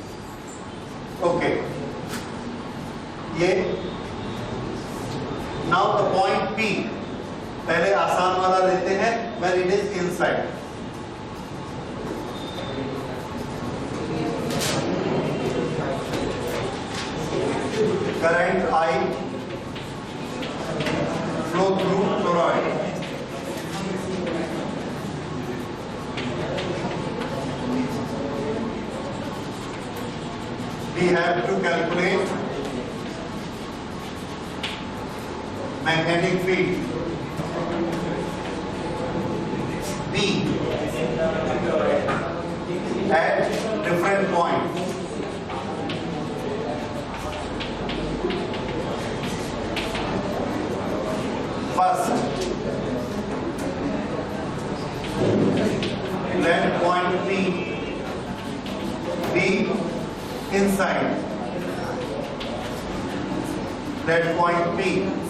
ओके, ये नाउ द पॉइंट P, पहले आसान वाला लेते हैं, where it is inside. current I flow through toroid. We have to calculate magnetic field B at different points. First, let point P be inside. Let point P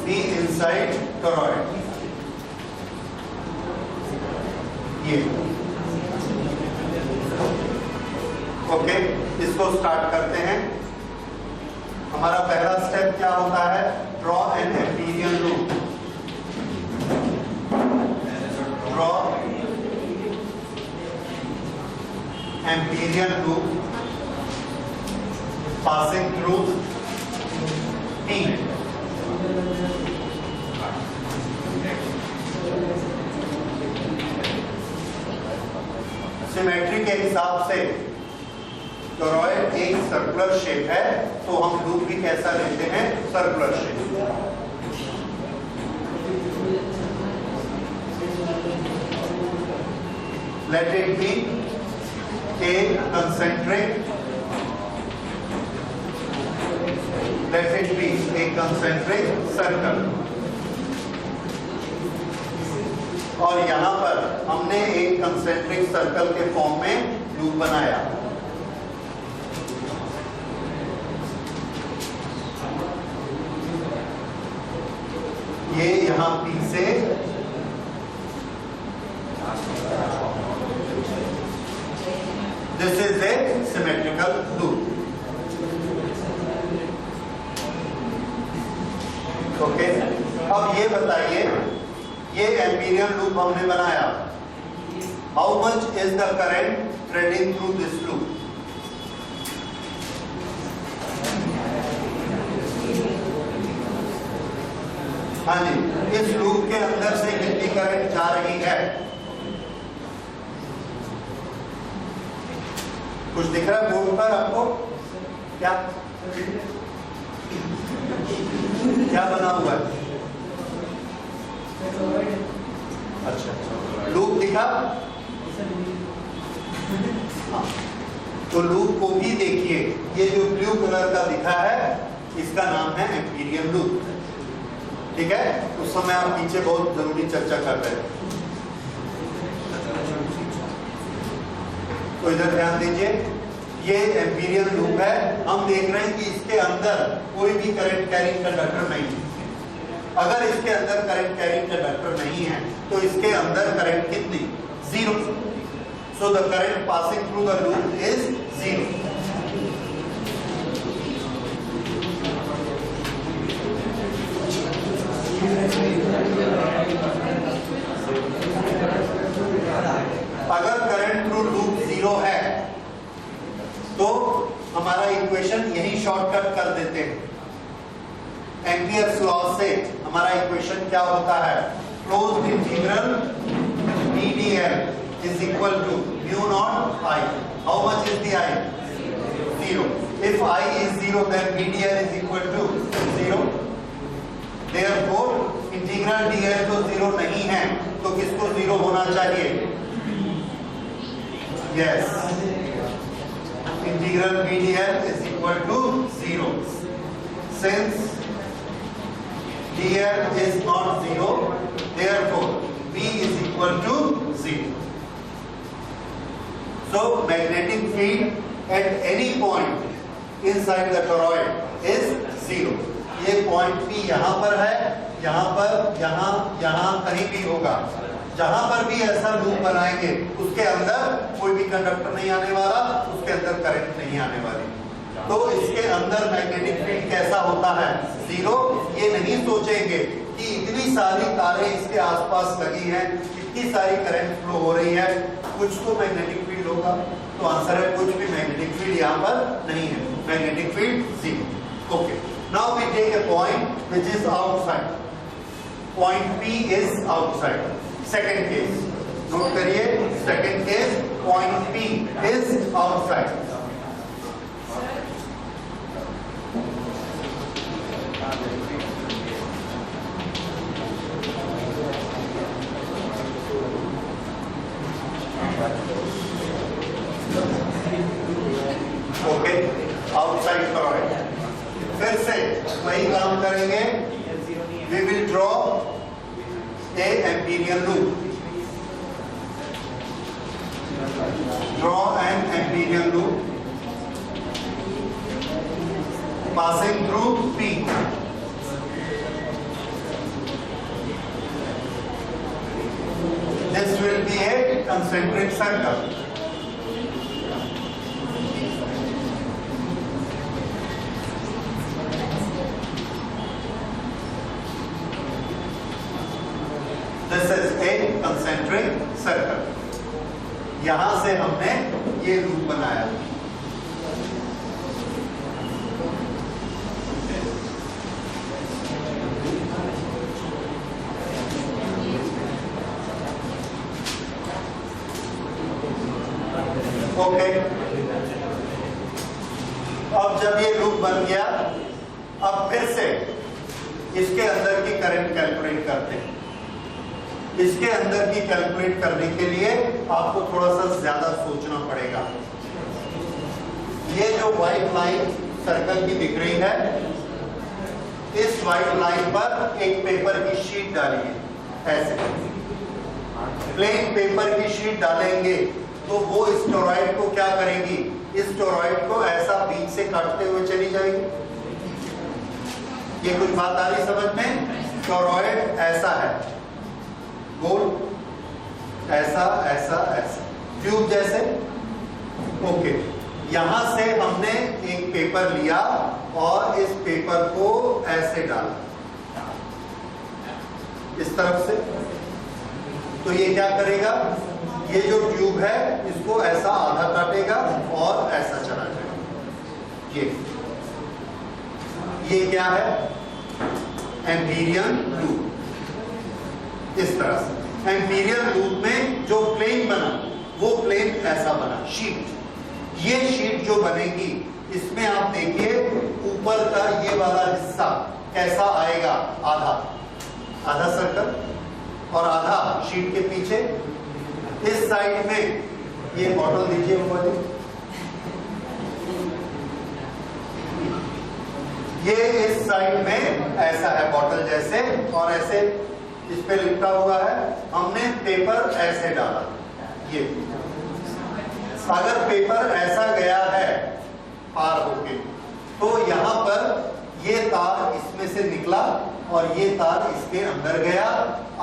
be inside toroid. ये okay, इसको start करते हैं। हमारा पहला step क्या होता है? Draw an Amperian loop. Draw Amperian loop passing through P. Symmetry के हिसाब से टोरॉइड एक सर्कुलर शेप है, तो हम लूप भी कैसा लेते हैं? Circular shape. Let it be A concentric, let it be a concentric circle। और यहां पर हमने एक concentric circle के फॉर्म में लूप बनाया। ये यहां P से this is a symmetrical loop। Okay, अब ये बताइए, ये एम्पीरियल लूप हमने बनाया, how much is the current threading through this loop? हाँ जी, इस लूप के अंदर से कितनी करंट जा रही है? कुछ दिख रहा है बोर्ड पर आपको? क्या क्या बना हुआ है? अच्छा, लूप दिखा? हाँ, तो लूप को भी देखिए, ये जो ब्लू कलर का दिखा है इसका नाम है एम्पीरियल लूप। ठीक है, उस समय आप पीछे बहुत जरूरी चर्चा कर रहे हैं, तो इधर ध्यान दीजिए। ये एम्पीरियल लूप है, हम देख रहे हैं कि इसके अंदर कोई भी करंट कैरिंग कंडक्टर नहीं है। अगर इसके अंदर करंट कैरिंग कंडक्टर नहीं है तो इसके अंदर करंट कितनी? Zero. So the current passing through the loop is zero. अगर करंट थ्रू लूप जीरो है तो हमारा इक्वेशन यही शॉर्टकट कर देते हैं। एम्पियर्स लॉ से हमारा इक्वेशन क्या होता है? Closed integral PdL is equal to mu naught I. How much is the I? 0. If I is 0, then PdL is equal to 0. Therefore, integral dl तो 0 नहीं है, तो किसको 0 होना चाहिए? Yes. Integral PdL is equal to 0. Since dl is not 0, therefore P is equal to 0. So magnetic field at any point inside the toroid is 0. ये point P यहाँ पर है, यहाँ पर, यहाँ कहीं भी होगा। जहां पर भी ऐसा लूप बनाएंगे उसके अंदर कोई भी कंडक्टर नहीं आने वाला, उसके अंदर करंट नहीं आने वाली। तो इसके अंदर मैग्नेटिक फील्ड कैसा होता है? जीरो। ये नहीं सोचेंगे कि इतनी सारी तारें इसके आसपास लगी हैं, इतनी सारी करंट फ्लो हो रही है, कुछ तो मैग्नेटिक फील्ड होगा। तो आंसर है कुछ भी मैग्नेटिक फील्ड यहाँ पर नहीं है, magnetic field zero. Okay. Now we take a point which is outside. Point P is outside. Second case. Note करिए, second case, point P is outside. Okay, outside करोगे। फिर से वही काम करेंगे। We will draw a Amperian loop. Draw an Amperian loop passing through P। This will be a concentric circle. This is a concentric circle. यहां से हमने ये लूप बनाया। ओके, अब जब ये लूप बन गया, अब फिर से इसके अंदर की करंट कैलकुलेट करते हैं। इसके अंदर की कैलकुलेट करने के लिए आपको थोड़ा सा ज्यादा सोचना पड़ेगा। ये जो व्हाइट लाइन सर्कल की दिख रही है, इस व्हाइट लाइन पर एक पेपर की शीट डालिए। ऐसे प्लेन पेपर की शीट डालेंगे तो वो इस टोरॉइड को क्या करेगी? इस टोरॉइड को ऐसा बीच से काटते हुए चली जाएगी। ये कुछ बात आ रही समझ में? टोरॉइड ऐसा है, गोल, ऐसा ऐसा ऐसा, ट्यूब जैसे। ओके, यहां से हमने एक पेपर लिया और इस पेपर को ऐसे डाला इस तरफ से। तो ये क्या करेगा? ये जो ट्यूब है इसको ऐसा आधा काटेगा और ऐसा चला जाएगा। ये क्या है? Amperian loop. इस तरह से एम्पीरियल लूप में जो प्लेन बना वो प्लेन ऐसा बना, शीट। ये शीट जो बनेगी इसमें आप देखिए ऊपर का ये वाला हिस्सा कैसा आएगा? आधा आधा सर्कल और आधा शीट के पीछे। इस साइड में ये बॉटल दीजिए ऊपर, ये इस साइड में ऐसा है बॉटल जैसे, और ऐसे इस पे लिखा हुआ है। हमने पेपर ऐसे डाला। ये अगर पेपर ऐसा गया है पार होके, तो यहां पर ये तार इसमें से निकला और ये तार इसके अंदर गया।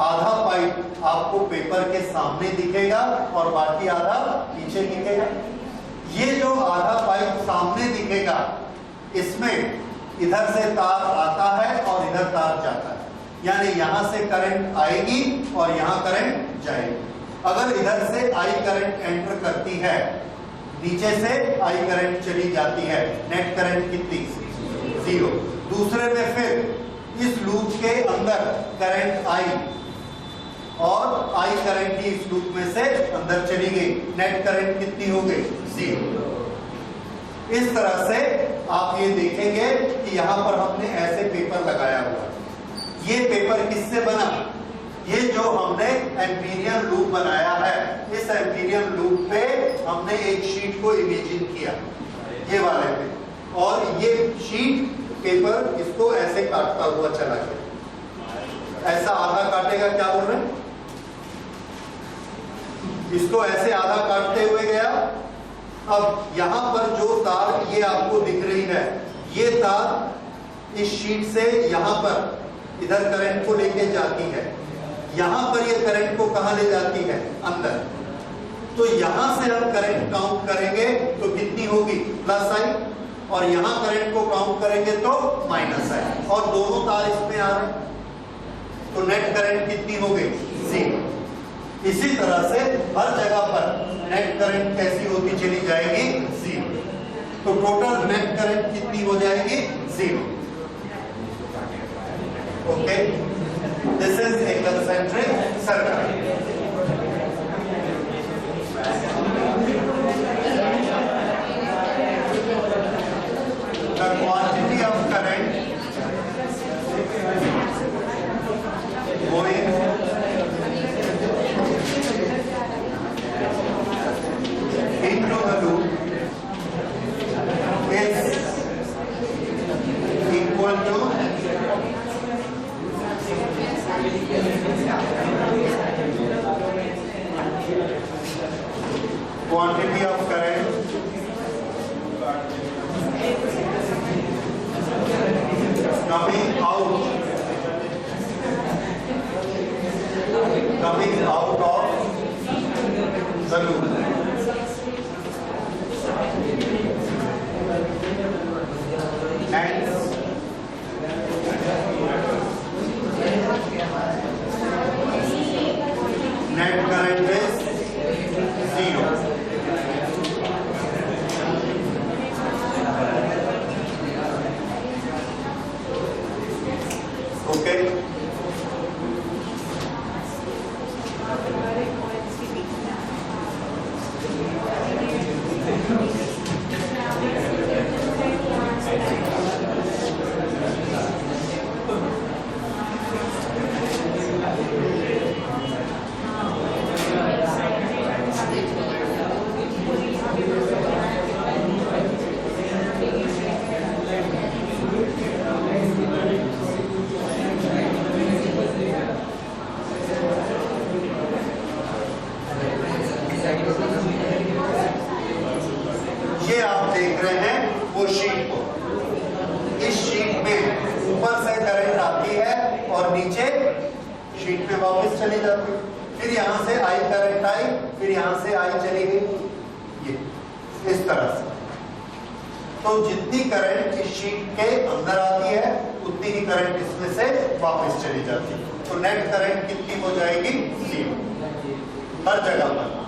आधा पाइप आपको पेपर के सामने दिखेगा और बाकी आधा पीछे दिखेगा। ये जो आधा पाइप सामने दिखेगा, इसमें इधर से तार आता है और इधर तार जाता है, यानी यहां से करंट आएगी और यहां करंट जाएगी। अगर इधर से आई करंट एंटर करती है, नीचे से आई करंट चली जाती है, नेट करंट कितनी? 0। दूसरे में फिर इस लूप के अंदर करंट आई और आई करंट ही इस लूप में से अंदर चली गई, नेट करंट कितनी हो गई? 0। इस तरह से आप ये देखेंगे कि यहां पर हमने ऐसे पेपर लगाया हुआ। ये पेपर किससे बना? ये जो हमने एम्पीरियल लूप बनाया है, इस एम्पीरियल लूप पे हमने एक शीट को इमेजिन किया, ये वाले पे, और ये शीट पेपर इसको ऐसे काटता हुआ चला गया। ऐसा आधा काटेगा, क्या बोल रहे हैं? इसको ऐसे आधा काटते हुए गया। अब यहां पर जो तार ये आपको दिख रही है, ये तार इस शीट से यहां पर इधर करंट को लेके जाती है। यहां पर ये करंट को कहां ले जाती है? अंदर। तो यहां से हम करंट काउंट करेंगे तो कितनी होगी? प्लस आई, और यहां करंट को काउंट करेंगे तो माइनस आई, और दोनों तार इसमें आ रहे हैं, तो नेट करंट कितनी हो गई? 0। इसी तरह से हर जगह पर नेट करंट कैसी होती चली जाएगी? 0। तो टोटल नेट करंट कितनी हो जाएगी? 0। concentric circle. The quantity of current going into the loop is equal to quantity of current coming out of the loop. Hence, net current is 0. Okay. ये आप देख रहे हैं वो शीट को। इस शीट में ऊपर से करंट आती है और नीचे शीट में वापस चली जाती है। फिर यहां से आई करंट आई, फिर यहां से आई चली गई, ये इस तरह से। तो जितनी करंट इस शीट के अंदर आती है उतनी ही करंट इसमें से वापस चली जाती है। तो नेट करंट कितनी हो जाएगी? 0 हर जगह पर।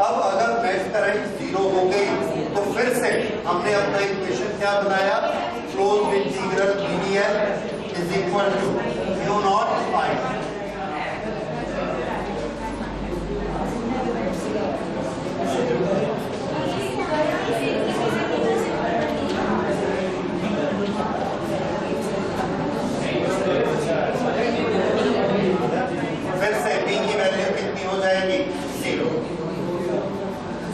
अब अगर नेट करंट 0 हो गई तो फिर से हमने अपना इक्वेशन क्या बनाया? Closed integral VdL is equal to mu naught I। फिर से B की वैल्यू कितनी हो जाएगी? 0।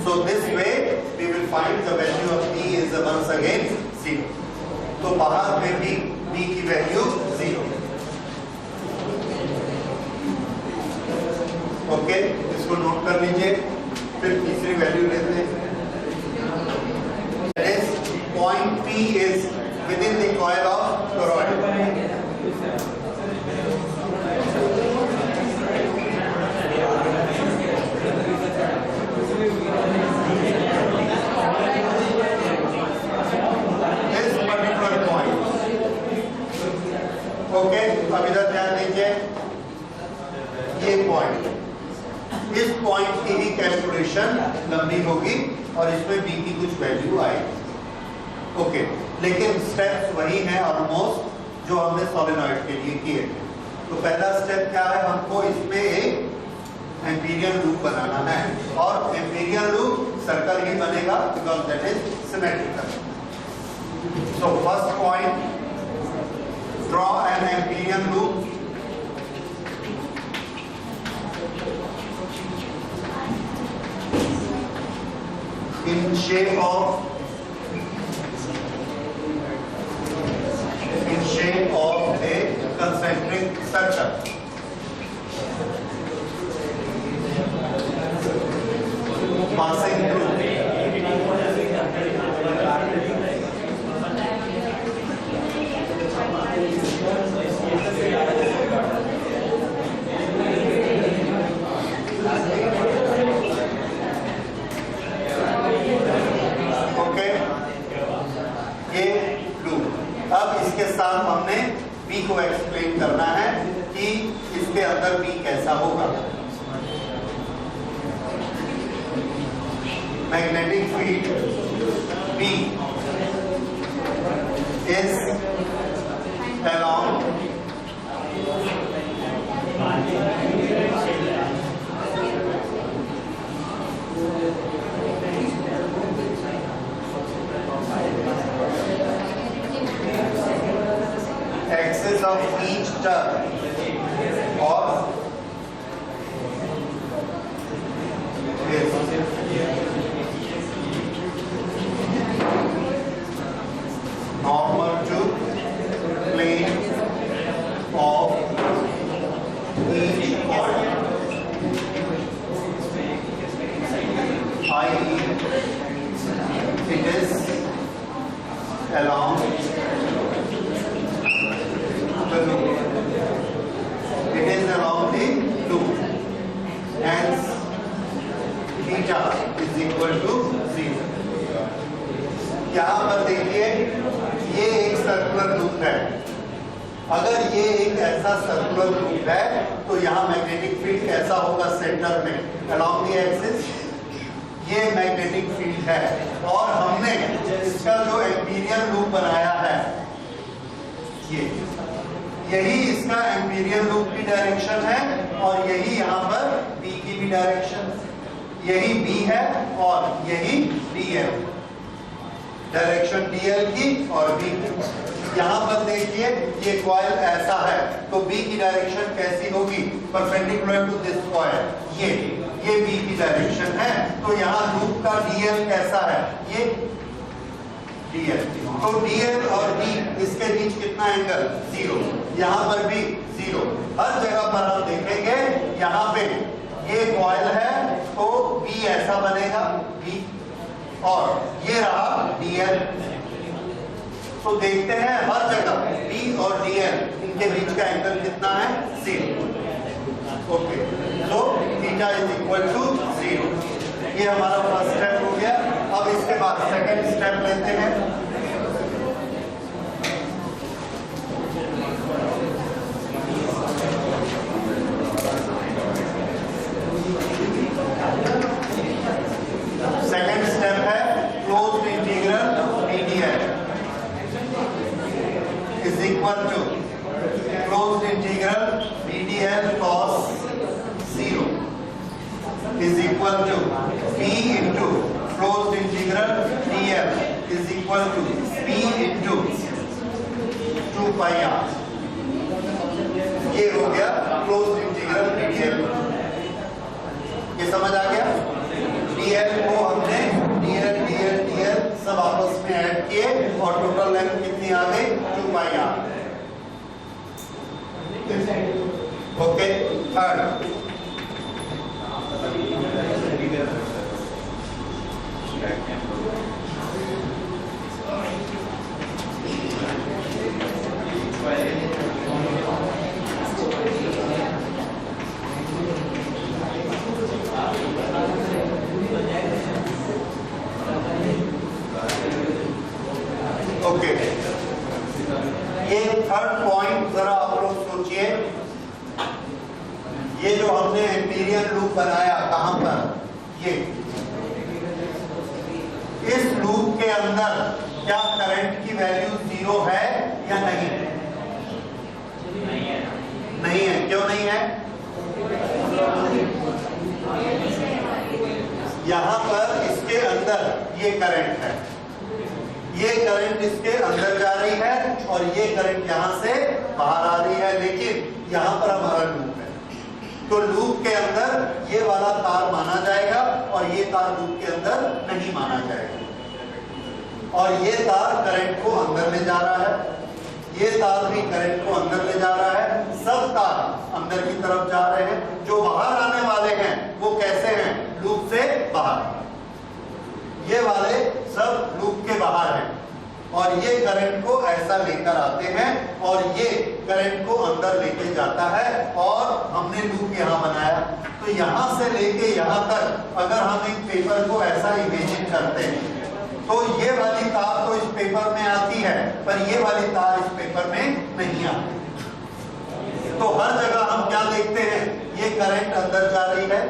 So this way we will find the value of B is once again 0. तो बाहर में भी B की वैल्यू 0। ओके, इसको नोट कर लीजिए। फिर तीसरी वैल्यू लेते हैं। Point P is within the coil of toroid. Okay, अब इधर ध्यान दीजिए, ये पॉइंट, इस पॉइंट की ही कैलकुलेशन लंबी होगी और इसमें बी की कुछ वैल्यू आएगी। ओके, लेकिन स्टेप्स वही हैं ऑलमोस्ट जो हमने सोलेनॉइड के लिए किए थे। तो पहला स्टेप क्या है? हमको इसमें एक एम्पीरियल लूप बनाना है और एम्पीरियल लूप सर्कल ही बनेगा because that is symmetrical. So first point, draw an Amperian loop in shape of a concentric circle. Passing through इसके साथ हमने B को एक्सप्लेन करना है कि इसके अंदर B कैसा होगा। Magnetic field B is along axis of each turn or is normal to plane of each point, i.e. it is along the loop. It is along the loop. Hence, theta is equal to 0. यहाँ पर देखिए ये एक circular loop है। अगर ये एक ऐसा सर्कुलर लूप है तो यहाँ मैग्नेटिक फील्ड कैसा होगा? सेंटर में अलोंग द एक्सिस ये मैग्नेटिक फील्ड है। और हमने इसका जो एम्पीरियल लूप बनाया है यही इसका एम्पीरियल लूप की डायरेक्शन है और यही यहाँ पर B की भी डायरेक्शन, यही B है और यही DL, डायरेक्शन DL की और B की। यहाँ पर देखिए ये कॉइल ऐसा है तो B की डायरेक्शन कैसी होगी? Perpendicular to this coil. ये B की डायरेक्शन है तो यहाँ लूप का DL कैसा है? ये DL। तो DL और B इसके बीच कितना एंगल? 0। यहाँ पर भी 0। हर जगह पर हम देखेंगे यहाँ पे ये कॉइल है तो B ऐसा बनेगा B और ये रहा DL। तो देखते हैं हर जगह B और DL इनके बीच का एंगल कितना है? 0। ओके, तो थीटा इज इक्वल टू 0। ये हमारा फर्स्ट स्टेप हो गया। अब इसके बाद सेकंड स्टेप लेते हैं। सेकंड स्टेप है closed integral PdL is equal to closed integral PdL cos 0 is equal to P into closed integral dl is equal to P into 2 pi r। ये हो गया क्लोज्ड इंटीग्रल dl। ये समझ आ गया? dl को हमने dl सब आपस में ऐड किए और टोटल लेंथ कितनी आ गई? 2 pi r। Okay, third okay, ये थर्ड पॉइंट जरा आप लोग सोचिए। ये जो हमने एम्पीरियल लूप बनाया कहां पर? ये इस लूप के अंदर क्या करंट की वैल्यू 0 है या नहीं? नहीं है। क्यों नहीं है? यहां पर इसके अंदर ये करंट है, ये करंट इसके अंदर जा रही है और ये करंट यहां से बाहर आ रही है, लेकिन यहां पर हमारा लूप है तो लूप के अंदर ये वाला तार माना जाएगा और ये तार लूप के अंदर नहीं माना जाएगा। और ये तार करंट को अंदर ले जा रहा है, ये तार भी करंट को अंदर ले जा रहा है। सब तार अंदर की तरफ जा रहे हैं। जो बाहर आने वाले हैं वो कैसे हैं? लूप से बाहर। ये वाले सब लूप के बाहर हैं और ये करंट को ऐसा लेकर आते हैं और ये करंट को अंदर लेके जाता है। और हमने लूप यहाँ बनाया तो यहाँ से लेके यहाँ तक अगर हम एक पेपर को ऐसा इमेजिन करते हैं तो ये वाली तार तो इस पेपर में आती है पर ये वाली तार इस पेपर में नहीं आती। तो हर जगह हम क्या देखते हैं? ये करंट अंदर जा रही है,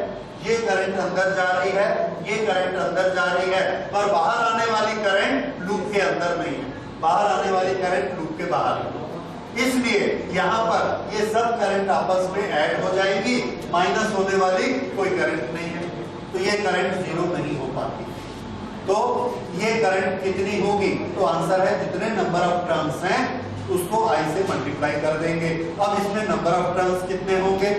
ये करंट अंदर जा रही है, ये करंट अंदर जा रही है, पर बाहर आने वाली करंट लूप के अंदर नहीं है, बाहर आने वाली करंट लूप के बाहर है। इसलिए यहाँ पर ये सब करंट आपस में ऐड हो जाएगी, माइनस होने वाली कोई करंट नहीं है, तो ये करंट जीरो नहीं हो पाती। तो ये करंट कितनी होगी? तो आंसर है जितने नंबर ऑफ टर्न्स हैं उसको I से मल्टीप्लाई कर देंगे। अब इसमें नंबर ऑफ टर्न्स कितने होंगे,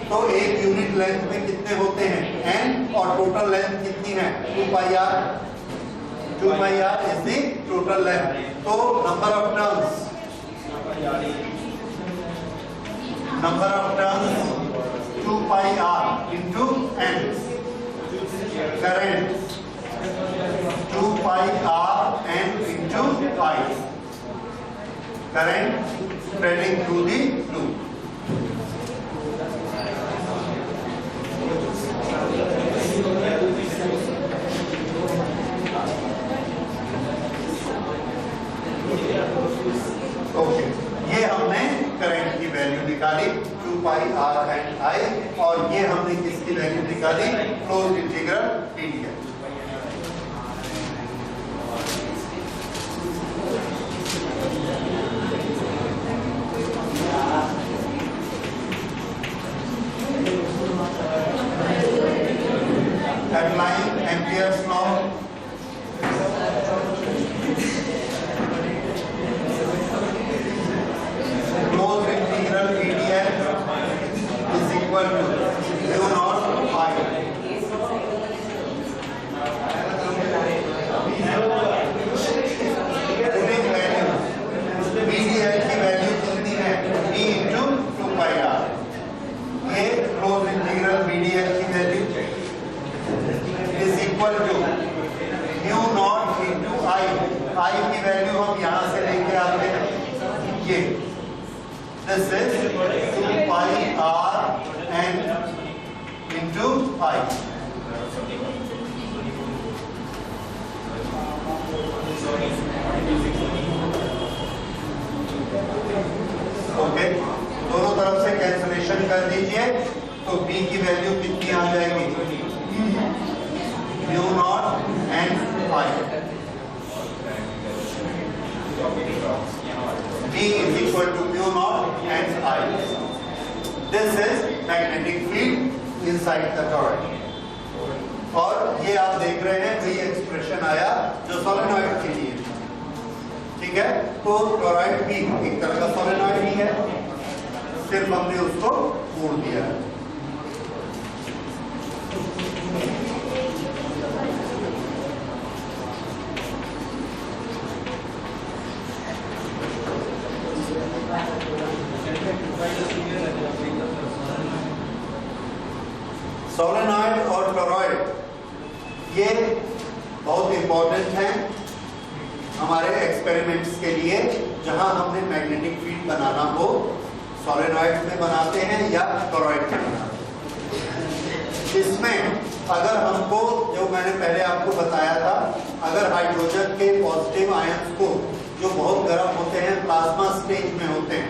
तो एक यूनिट लेंथ में कितने होते हैं n, और टोटल लेंथ कितनी है 2 pi r। 2 pi r is the total length. तो number of turns two pi r into n, current 2 pi r n into I, current spreading through the loop। Okay, ये हमने current की value निकाली 2 pi r and I, और ये हमने किसकी value निकाली, closed integral ddx। Applying Ampere's law, closed integral ddx is equal to mu naught I। ddl की वैल्यू कितनी है, b इंटू 2 पाई r। ये क्लोज इंटीग्रल ddl की value is equal to mu naught into I। I की value हम यहां से लेके आते हैं, ये this is 2 pi r n into I। Okay, दोनों तरफ से कैंसिलेशन कर दीजिए, तो b की वैल्यू कितनी आ जाएगी, mu not an I। b is equal to mu naught and I। This is magnetic field inside the toroid। और ये आप देख रहे हैं वही एक्सप्रेशन आया जो सोलेनॉइड के लिए, ठीक है। तो टोरॉइड भी एक तरह का सोलेनॉइड ही है, सिर्फ हमने उसको मोड़ दिया है। सोलेनॉइड और टोरॉइड ये बहुत इंपॉर्टेंट हैं हमारे एक्सपेरिमेंट्स के लिए, जहां हमने मैग्नेटिक फील्ड बनाना हो, सोलेनॉइड में बनाते हैं या टोरॉइड में बनाते हैं। इसमें अगर हमको, जो मैंने पहले आपको बताया था, अगर हाइड्रोजन के पॉजिटिव आयंस को, जो बहुत गर्म होते हैं, प्लाज्मा स्टेज में होते हैं,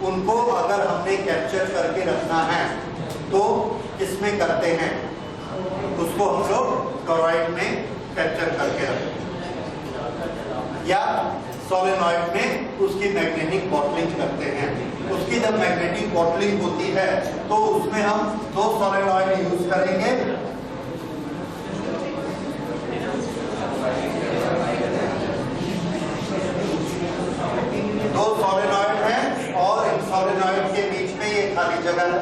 उनको अगर हमने कैप्चर करके रखना है तो इसमें करते हैं, उसको हम लोग टोरॉइड में कैप्चर करके रखते हैं, या सोलेनॉइड में उसकी मैग्नेटिक बॉटलिंग करते हैं। उसकी जब मैग्नेटिक बॉटलिंग होती है तो उसमें हम 2 सोलेनॉइड यूज करेंगे। दो सोलेनॉइड हैं और इन सोलेनॉइड के बीच में ये खाली जगह है।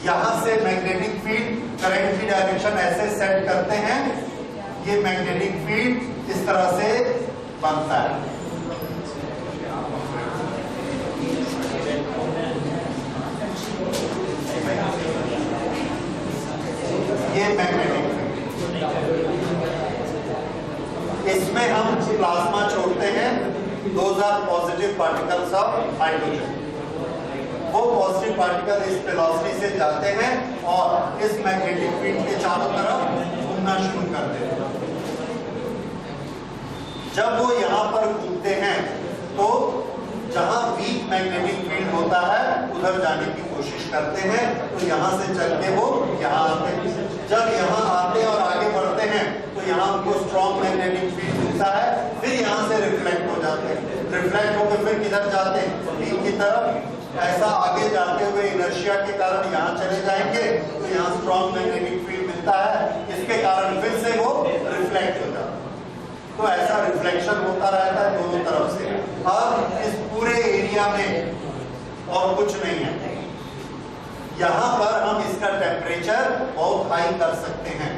यहां से मैग्नेटिक फील्ड, करंट की डायरेक्शन ऐसे सेट करते हैं, ये मैग्नेटिक फील्ड इस तरह से बनता है। ये मैग्नेटिक फील्ड, इसमें हम प्लाज्मा छोड़ते हैं, those are positive particles of hydrogen. वो पॉजिटिव पार्टिकल इस वेलोसिटी से जाते हैं और इस मैग्नेटिक फील्ड के चारों तरफ घूमना शुरू कर देते हैं। जब वो यहाँ पर घूमते हैं तो जहां वीक मैग्नेटिक फील्ड होता है उधर जाने की कोशिश करते हैं, तो यहाँ से चल के वो यहाँ आते हैं। जब यहाँ आते और आगे बढ़ते हैं तो यहाँ उनको स्ट्रॉन्ग मैग्नेटिक फील्ड मिलता है, फिर यहाँ से रिफ्लेक्ट हो जाते हैं। रिफ्लेक्ट होकर फिर किधर जाते हैं, वीक की तरफ। ऐसा आगे जाते हुए इनर्शिया के कारण यहाँ चले जाएंगे तो यहाँ स्ट्रॉन्ग मैग्नेटिक फील्ड मिलता है, इसके कारण फिर से वो रिफ्लेक्ट हो जाता है। तो ऐसा रिफ्लेक्शन होता रहता है दोनों तरफ से। अब इस पूरे और कुछ नहीं है। यहां पर हम इसका टेम्परेचर बहुत हाई कर सकते हैं,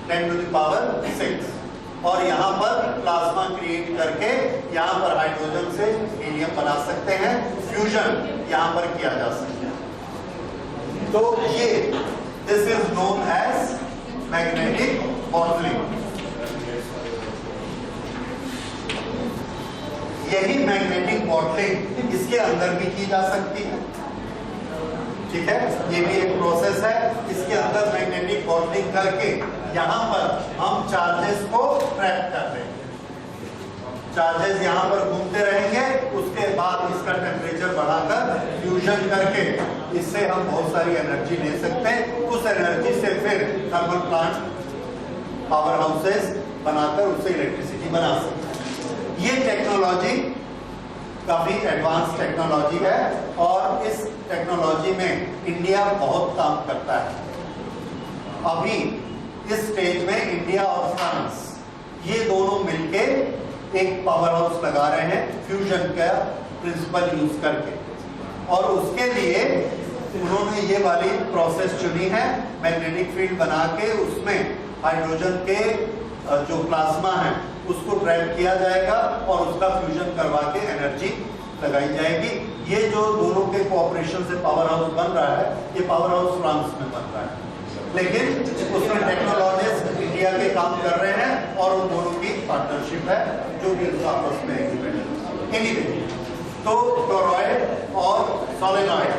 10⁻⁶, और यहां पर प्लाज्मा क्रिएट करके यहां पर हाइड्रोजन से हीलियम बना सकते हैं, फ्यूजन यहां पर किया जा सकता है। तो ये this is known as magnetic bottling. यही मैग्नेटिक बॉटलिंग इसके अंदर भी की जा सकती है, ठीक है। ये भी एक प्रोसेस है। इसके अंदर मैग्नेटिक बॉटलिंग करके यहां पर हम चार्जेस को ट्रैप कर रहे हैं। चार्जेस यहां पर घूमते रहेंगे, उसके बाद इसका टेम्परेचर बढ़ाकर फ्यूजन करके इससे हम बहुत सारी एनर्जी ले सकते हैं। उस एनर्जी से फिर थर्मल प्लांट, पावर हाउसेस बनाकर उससे इलेक्ट्रिसिटी बना सकते हैं। ये टेक्नोलॉजी काफी एडवांस टेक्नोलॉजी है और इस टेक्नोलॉजी में इंडिया बहुत काम करता है। अभी इस स्टेज में इंडिया और फ्रांस ये दोनों मिलके एक पावर हाउस लगा रहे हैं फ्यूजन का प्रिंसिपल यूज करके, और उसके लिए उन्होंने ये वाली प्रोसेस चुनी है। मैग्नेटिक फील्ड बना के उसमें हाइड्रोजन के जो प्लाज्मा है उसको ट्रैप किया जाएगा और उसका फ्यूजन करवा के एनर्जी लगाई जाएगी। ये जो दोनों के कोऑपरेशन से पावर हाउस बन रहा है, ये पावर हाउस फ्रांस में बन रहा है, लेकिन उसमें टेक्नोलॉजिस्ट इंडिया के काम कर रहे हैं और उन दोनों की पार्टनरशिप है जो कि आपस में एनीवे। तो टोरॉइड और सोलेनॉइड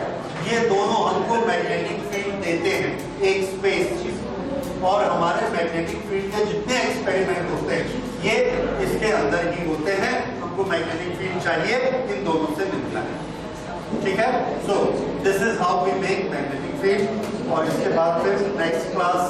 ये दोनों हमको मैग्नेटिक फील्ड देते हैं एक स्पेस, और हमारे मैग्नेटिक फील्ड के जितने एक्सपेरिमेंट होते हैं ये इसके अंदर ही होते हैं। हमको मैग्नेटिक फील्ड चाहिए, इन दोनों से मिलता है, ठीक है। So this is how we make magnetic field, और इसके बाद फिर नेक्स्ट क्लास